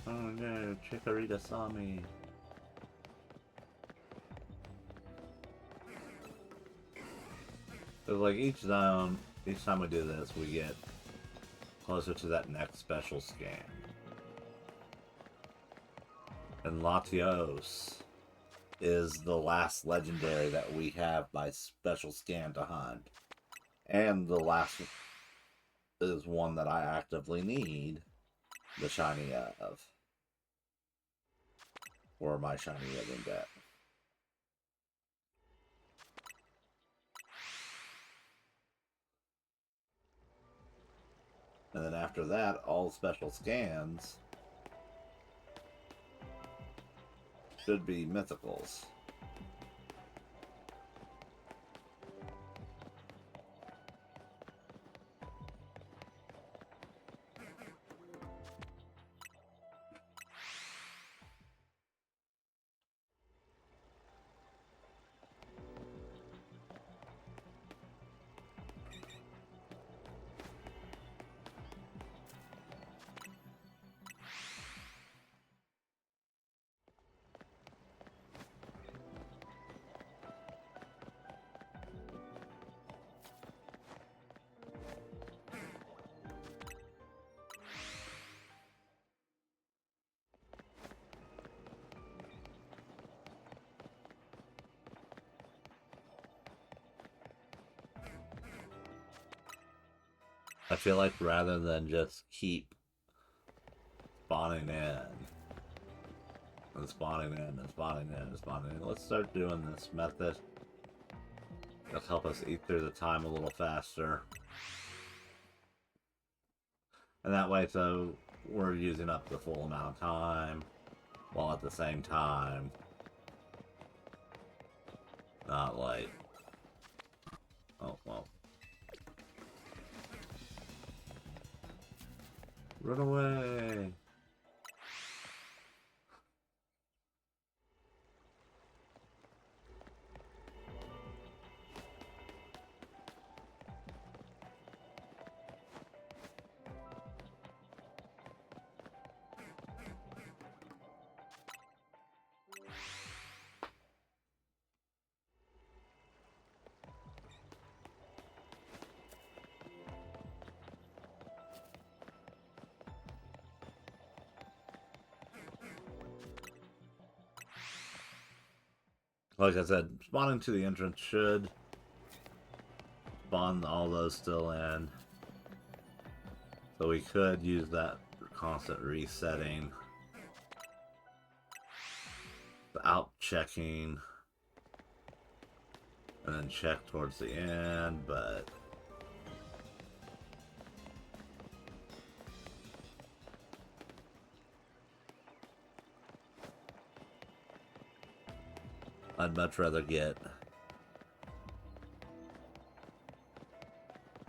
Oh no, Chikorita saw me. So like each time we do this, we get closer to that next special scan. And Latios is the last legendary that we have by special scan to hunt. And the last is one that I actively need the shiny of for my shiny living deck. And then after that, all special scans should be mythicals. I feel like rather than just keep spawning in and spawning in and spawning in and spawning in, let's start doing this method. It'll help us eat through the time a little faster. And that way, so we're using up the full amount of time, while at the same time, not like, oh, well. Run away! Like I said, spawning to the entrance should spawn all those still in. So we could use that constant resetting, the out checking, and then check towards the end, but I'd much rather get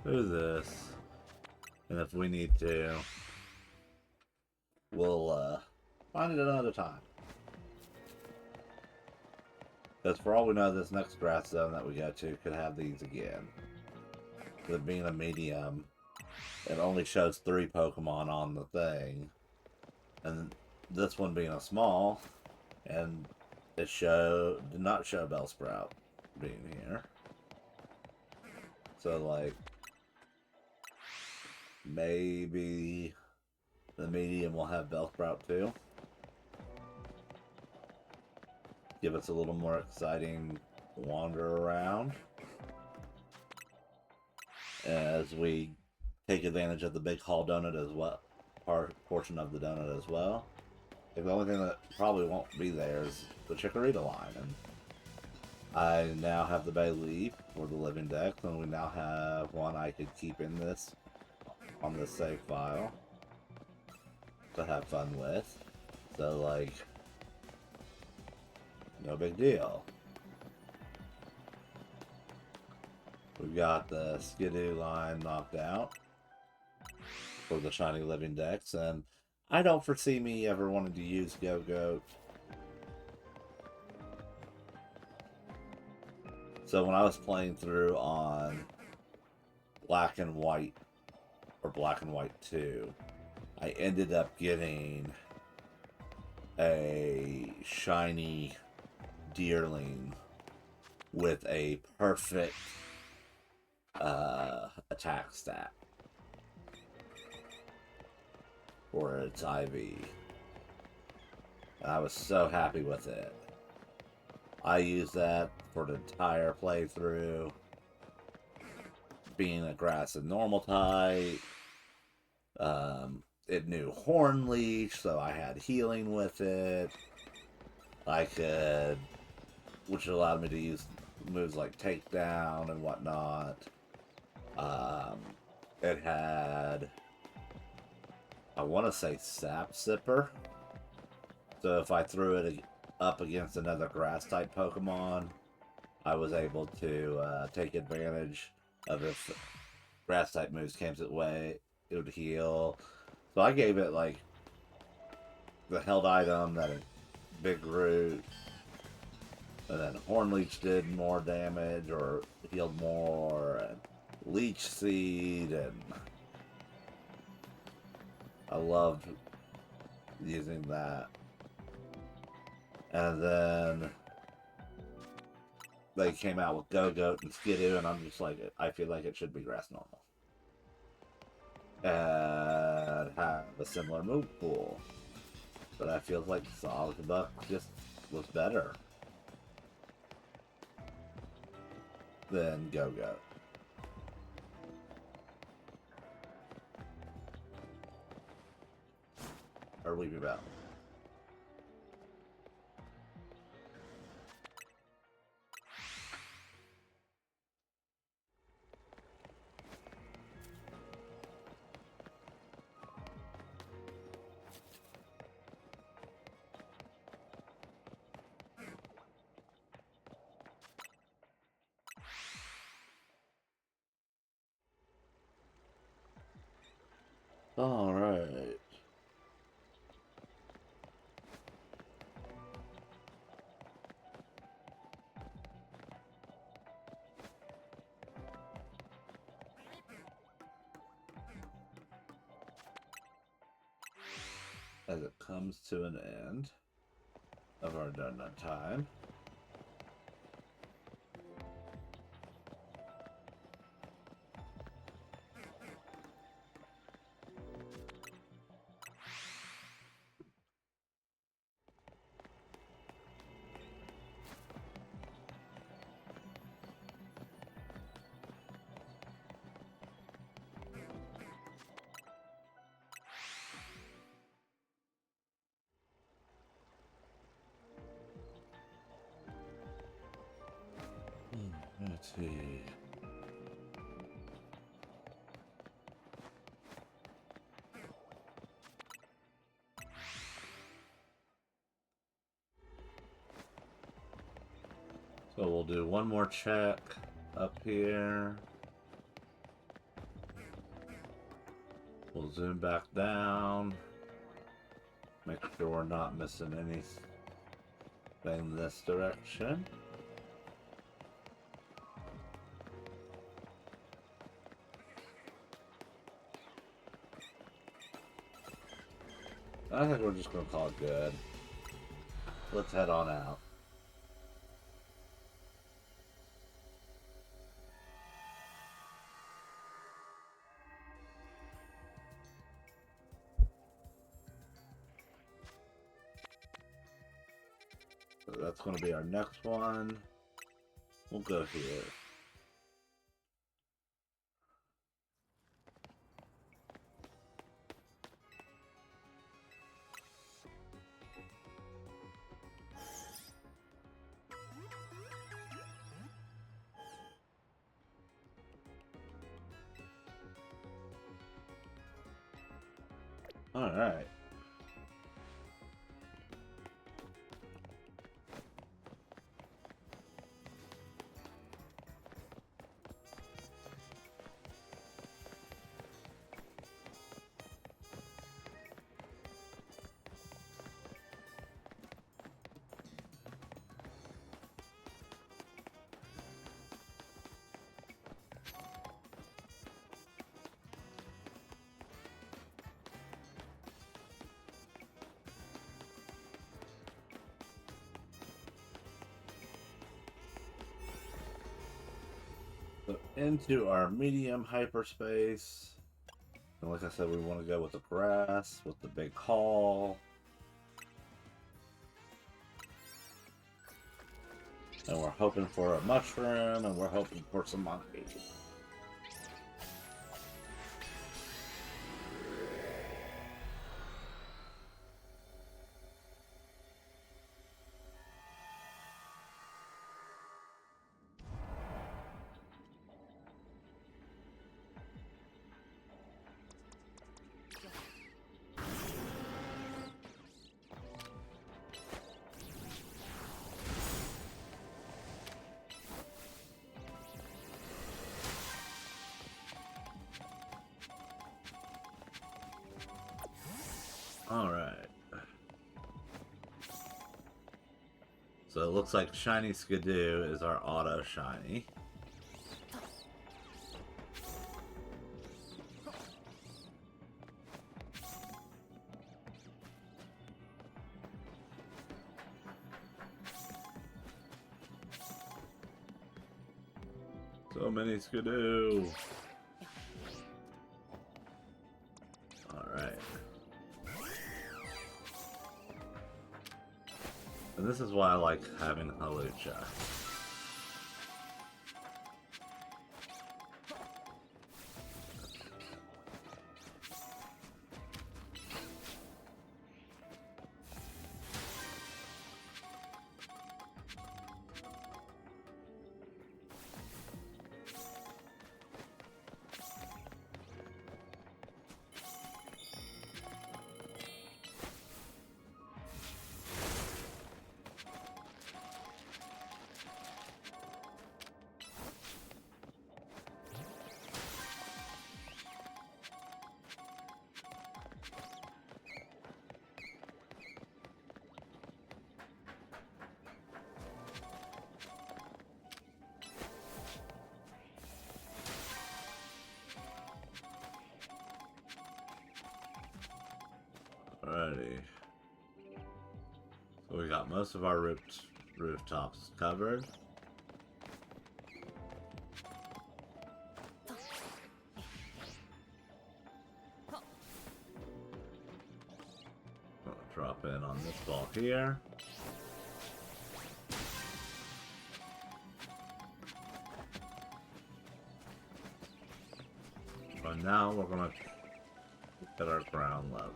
through this, and if we need to, we'll find it another time. Because for all we know, this next grass zone that we go to could have these again. With being a medium, it only shows 3 Pokemon on the thing. And this one being a small, and it did not show Bellsprout being here. So, like, maybe the medium will have Bellsprout too. Give us a little more exciting wander around as we take advantage of the big hall donut as well, portion of the donut as well. The only thing that probably won't be there is the Chikorita line, and I now have the Bay Leaf for the living deck, and we now have one I could keep in this on the save file to have fun with. So, like, no big deal. We've got the Skidoo line knocked out for the shiny living decks, and I don't foresee me ever wanting to use Go-Goat. So when I was playing through on Black and White, or Black and White 2, I ended up getting a shiny deerling with a perfect attack stat for its IV. I was so happy with it. I used that for the entire playthrough, being a grass and normal type. It knew Horn Leech, so I had healing with it. I could, which allowed me to use moves like Takedown and whatnot. It had, I want to say, Sap Sipper. So if I threw it up against another grass type Pokemon, I was able to take advantage of if grass type moves came its way, it would heal. So I gave it like the held item, that a big root, and then Horn Leech did more damage or healed more, and Leech Seed, and I loved using that. And then they came out with Go-Goat and Skidoo, and I'm just like, I feel like it should be grass normal. And have a similar move pool. But I feel like Solidbuck just was better than Go-Goat. Or Weepy Bell. All right. As it comes to an end of our donut time, let's see. So we'll do one more check up here. We'll zoom back down. Make sure we're not missing anything in this direction. I think we're just going to call it good. Let's head on out. So that's going to be our next one. We'll go here. All right. into our medium hyperspace. And like I said, we want to go with the grass, with the big hall. And we're hoping for a mushroom, and we're hoping for some monkey. Alright. So it looks like Shiny Skidoo is our auto shiny. So many Skidoo. Alright. And this is why I like having Halucha. Alrighty. So we got most of our rooftops covered. I'll drop in on this ball here. But now we're gonna get our ground level.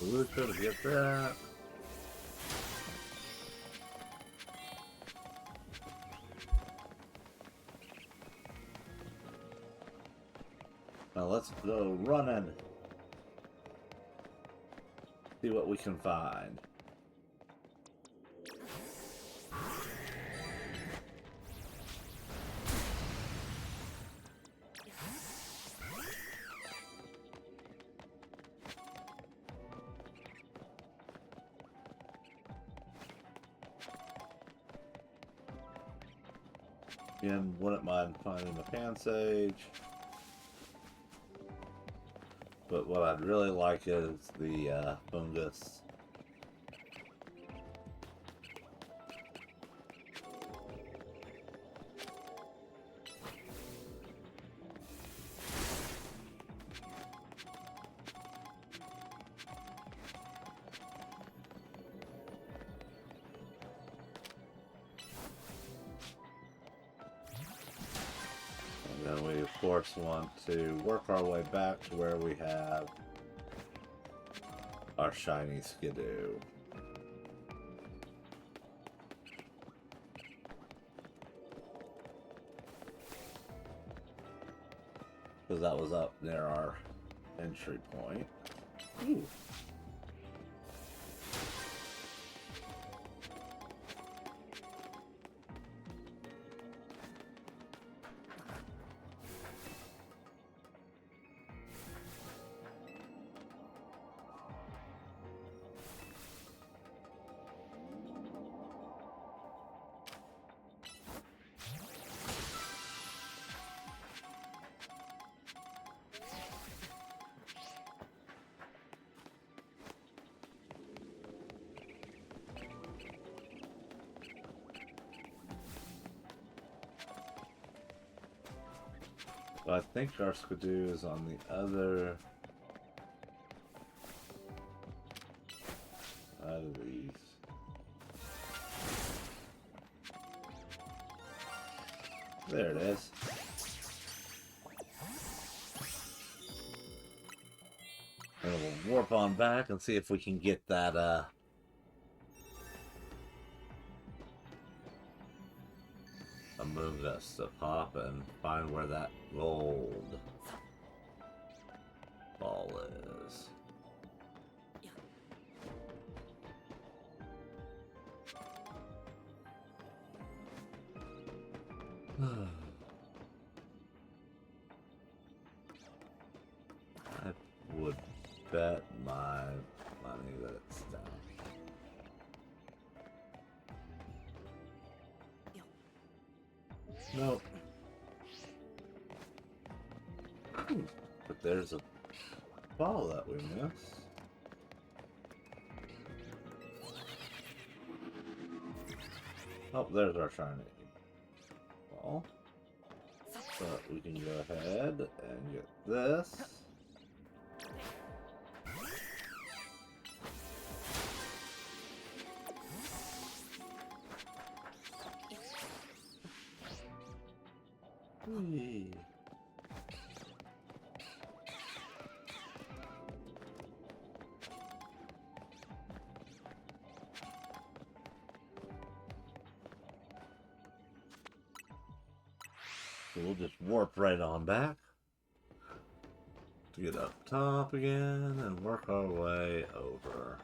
Lucha to get that. Now let's go running. See what we can find. Again, wouldn't mind finding a Pansage. But what I'd really like is the fungus. And then we, of course, want to work our way back to where we have our shiny Skidoo. Because that was up near our entry point. Ooh. So I think our Skidoo is on the other side of these. There it is. And we'll warp on back and see if we can get that, a move that's to pop and find where that gold ball is. I would bet my money that it's down. Nope. But there's a ball that we missed. Oh, there's our shiny ball. But we can go ahead and get this. Whee. So we'll just warp right on back to get up top again and work our way over.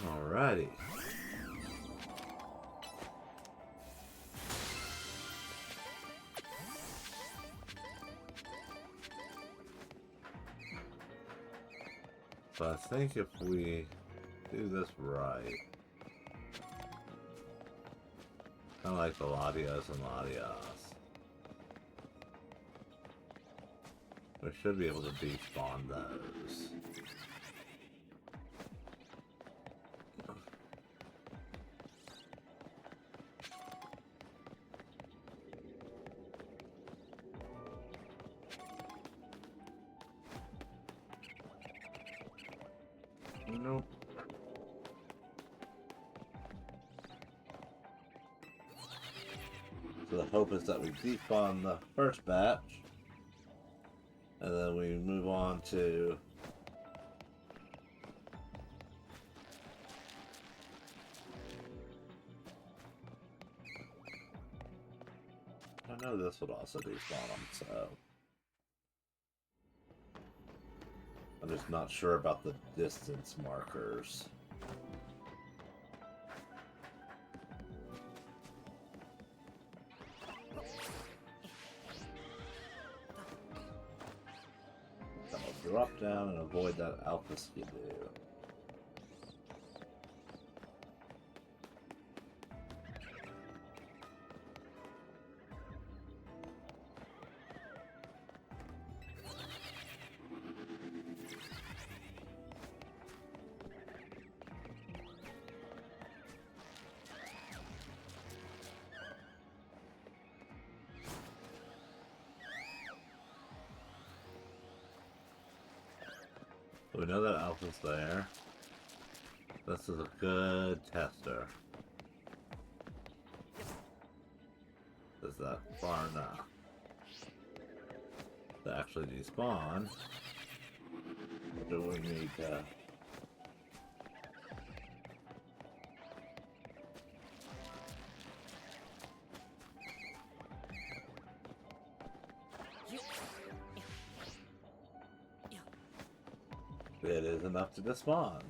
Alrighty. So I think if we do this right, kind of like the Latias and Latias, we should be able to despawn those. Nope. So the hope is that we despawn the first batch, and then we move on to I know this would also despawn them, so I'm just not sure about the distance markers. I'll drop down and avoid that alpha skidoo. So we know that alpha's there. This is a good tester. Is that far enough to actually despawn? Or do we need to... It is enough to despawn.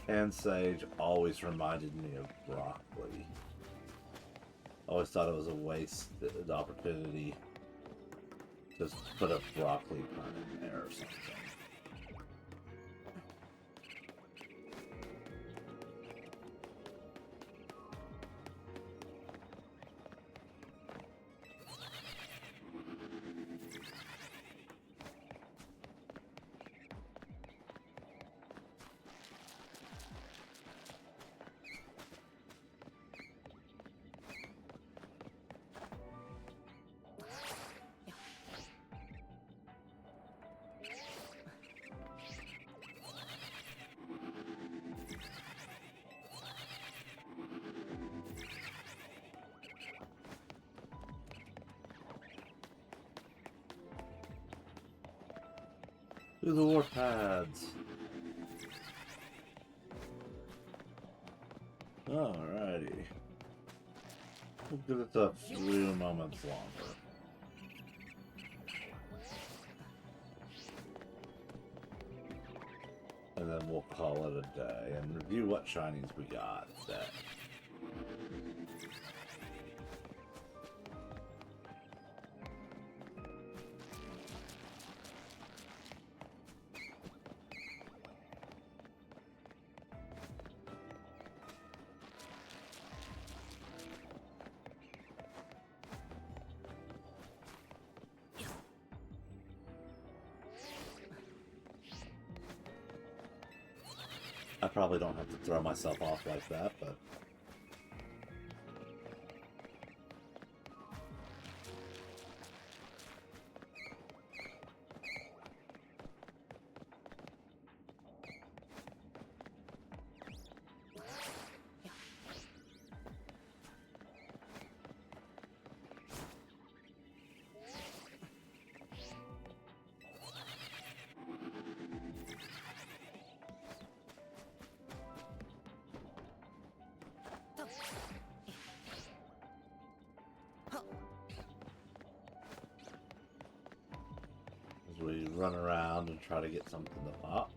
And Sage always reminded me of broccoli. Always thought it was a wasted opportunity to just put a broccoli pun in there or something. Do the warp pads. Alrighty. We'll give it a few moments longer. And then we'll call it a day and review what shinies we got today. I probably don't have to throw myself off like that, but... as we run around and try to get something to pop.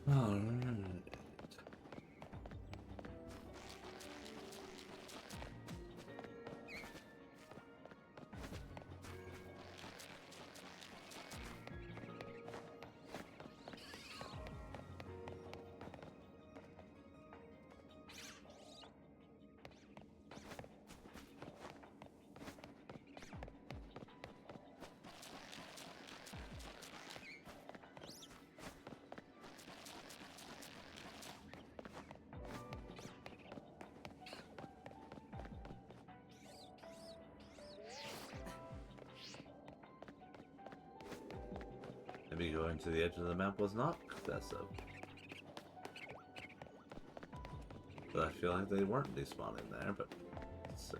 Alright. Maybe going to the edge of the map was not excessive. But I feel like they weren't despawning there, but let's see.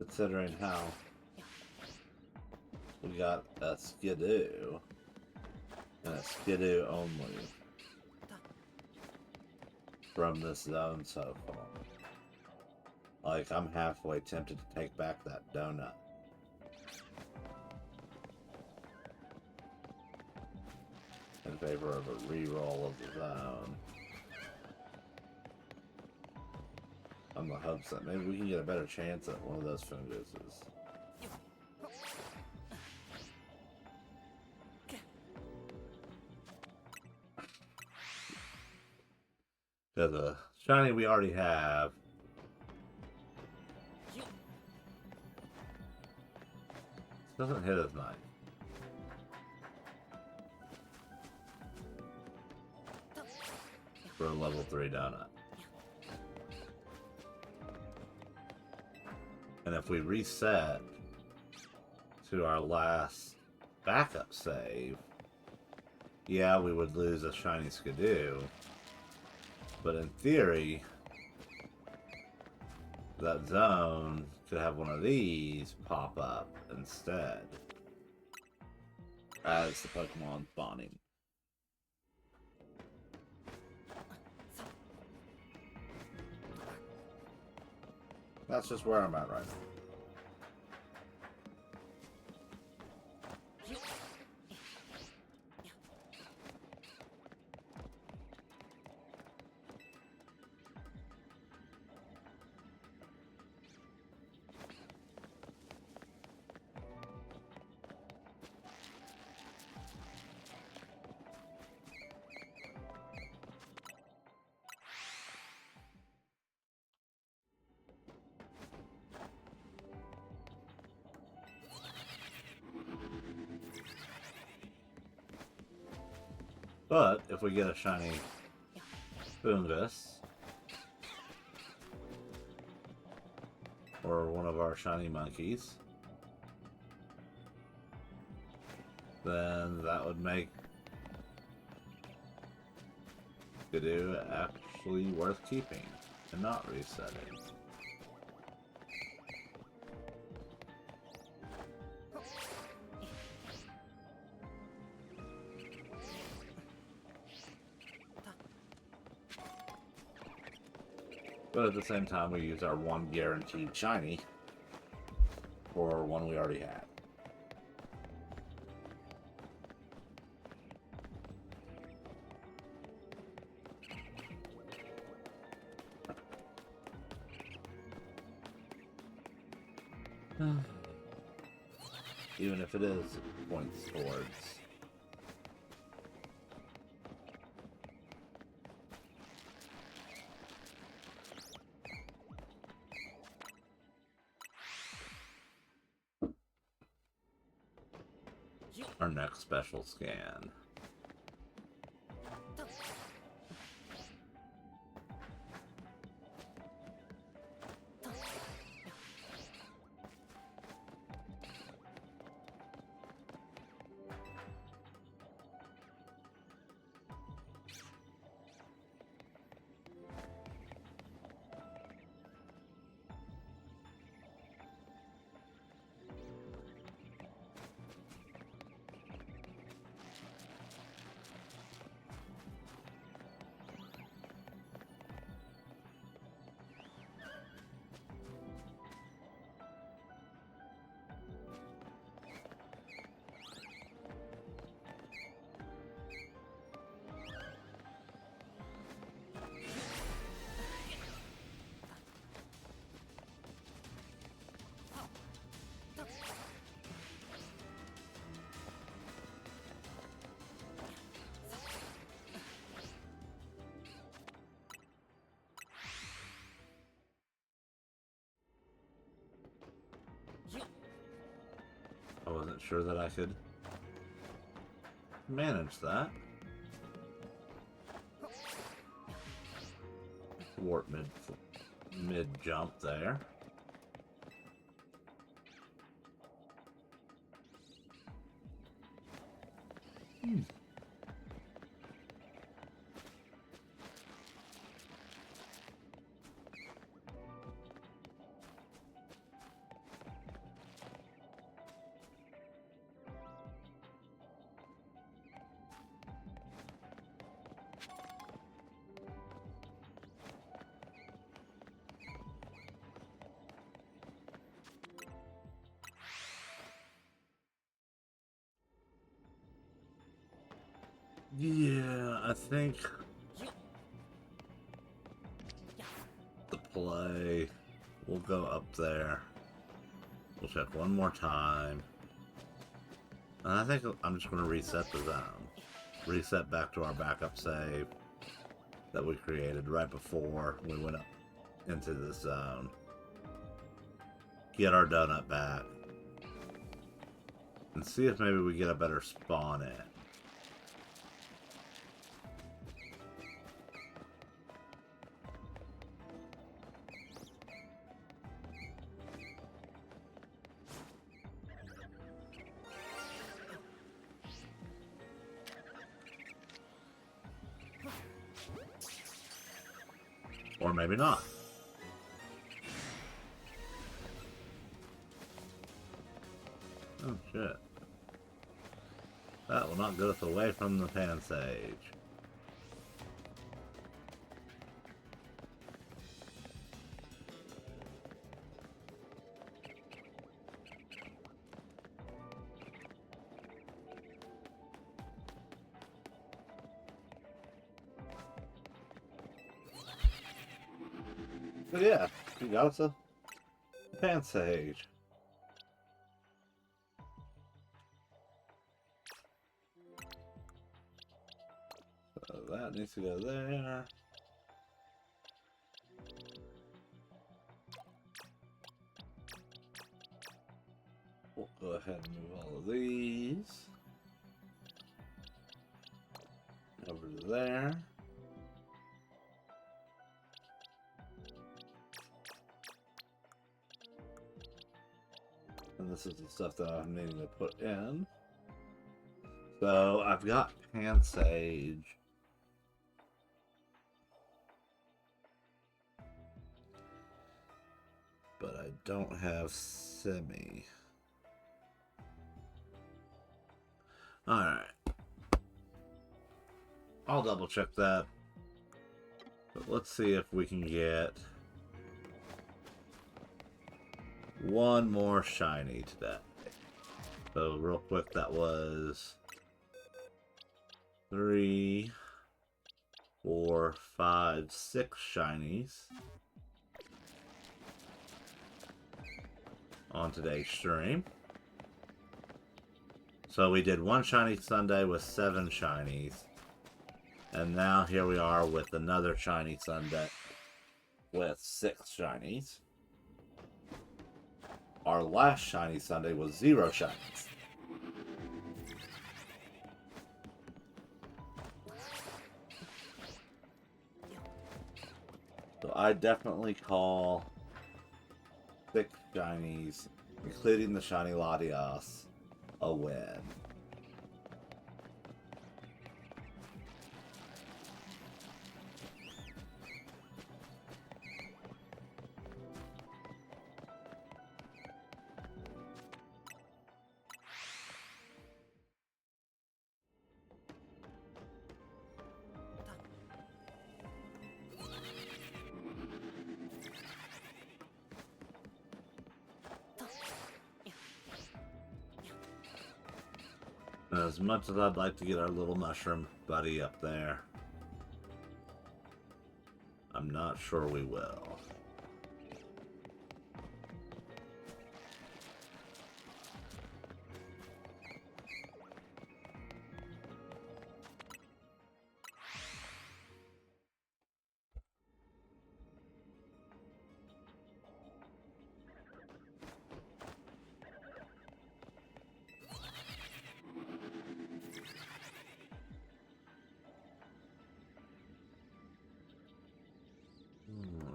considering how we got a Skidoo and a Skidoo only from this zone so far. Like, I'm halfway tempted to take back that donut. In favor of a reroll of the zone. On the hopes that maybe we can get a better chance at one of those funguses. Because the shiny we already have doesn't hit as nice. For a level 3 donut. And if we reset to our last backup save, yeah, we would lose a shiny Skidoo. But in theory, that zone could have one of these pop up instead as the Pokemon spawning. That's just where I'm at right now. But if we get a shiny Fungus or one of our shiny monkeys, then that would make Skidoo actually worth keeping and not resetting. But at the same time, we use our one guaranteed shiny for one we already had. Even if it is points towards our next special scan. I wasn't sure that I could manage that. Warp mid jump there. Yeah, I think the play will go up there. We'll check one more time. And I think I'm just going to reset the zone. Reset back to our backup save that we created right before we went up into the zone. Get our donut back. And see if maybe we get a better spawn in. Or maybe not. Oh shit. That will not get us away from the pan sage. But yeah, you got us a pan sage. So that needs to go there. We'll go ahead and move all of these over to there. And this is the stuff that I'm needing to put in. So I've got pan sage. But I don't have semi. Alright. I'll double check that. But let's see if we can get one more shiny today. So real quick, that was 3, 4, 5, 6 shinies on today's stream. So we did one shiny Sunday with 7 shinies. And now here we are with another shiny Sunday with 6 shinies. Our last shiny Sunday was 0 shinies. So I definitely call 6 shinies, including the shiny Latias, a win. As much as I'd like to get our little mushroom buddy up there, I'm not sure we will.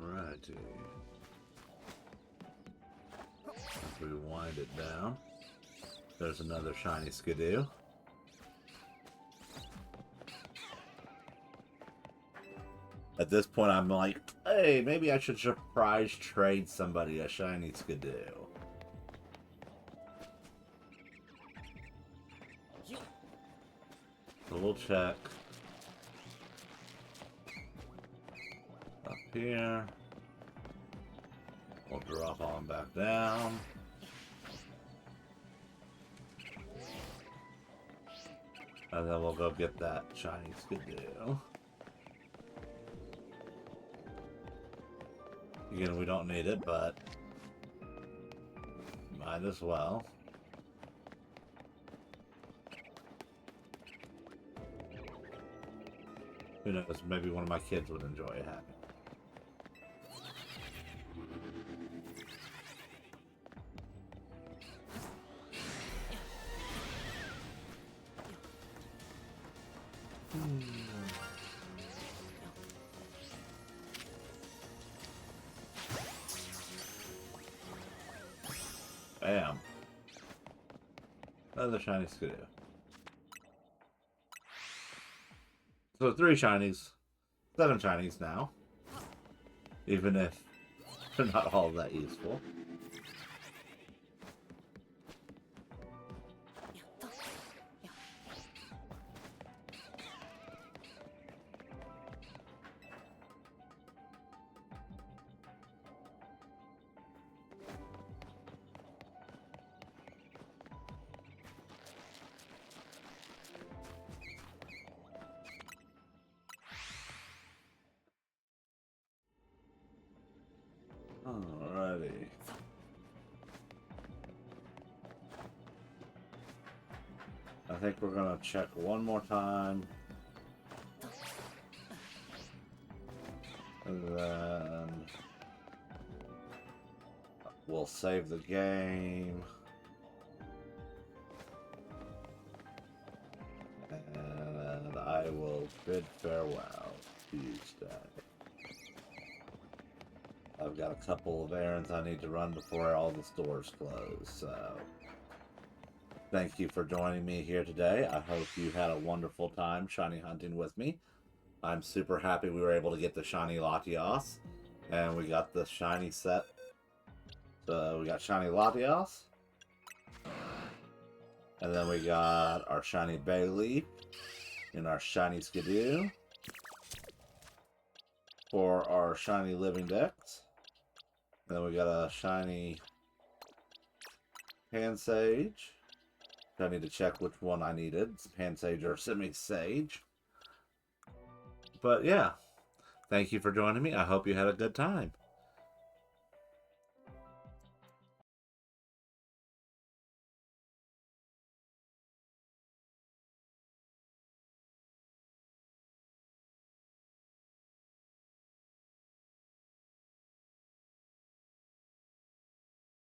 Alrighty. If we wind it down, there's another shiny Skidoo. At this point, I'm like, hey, maybe I should surprise trade somebody a shiny Skidoo. So we'll check up here. We'll drop on back down. And then we'll go get that shiny Skidoo. Again, we don't need it, but might as well. Who knows, maybe one of my kids would enjoy it having. Bam. Another shiny Skidoo. So 3 shinies. 7 shinies now. Even if they're not all that useful. Alrighty. I think we're gonna check one more time. And then we'll save the game. And I will bid farewell Tuesday. I've got a couple of errands I need to run before all the stores close, so thank you for joining me here today. I hope you had a wonderful time shiny hunting with me. I'm super happy we were able to get the shiny Latias, and we got the shiny set. So we got shiny Latias, and then we got our shiny Bayleaf and our shiny Skidoo for our shiny Living Dex. Then we got a shiny Pansage. I need to check which one I needed, Pansage or Semi-Sage. But yeah, thank you for joining me. I hope you had a good time.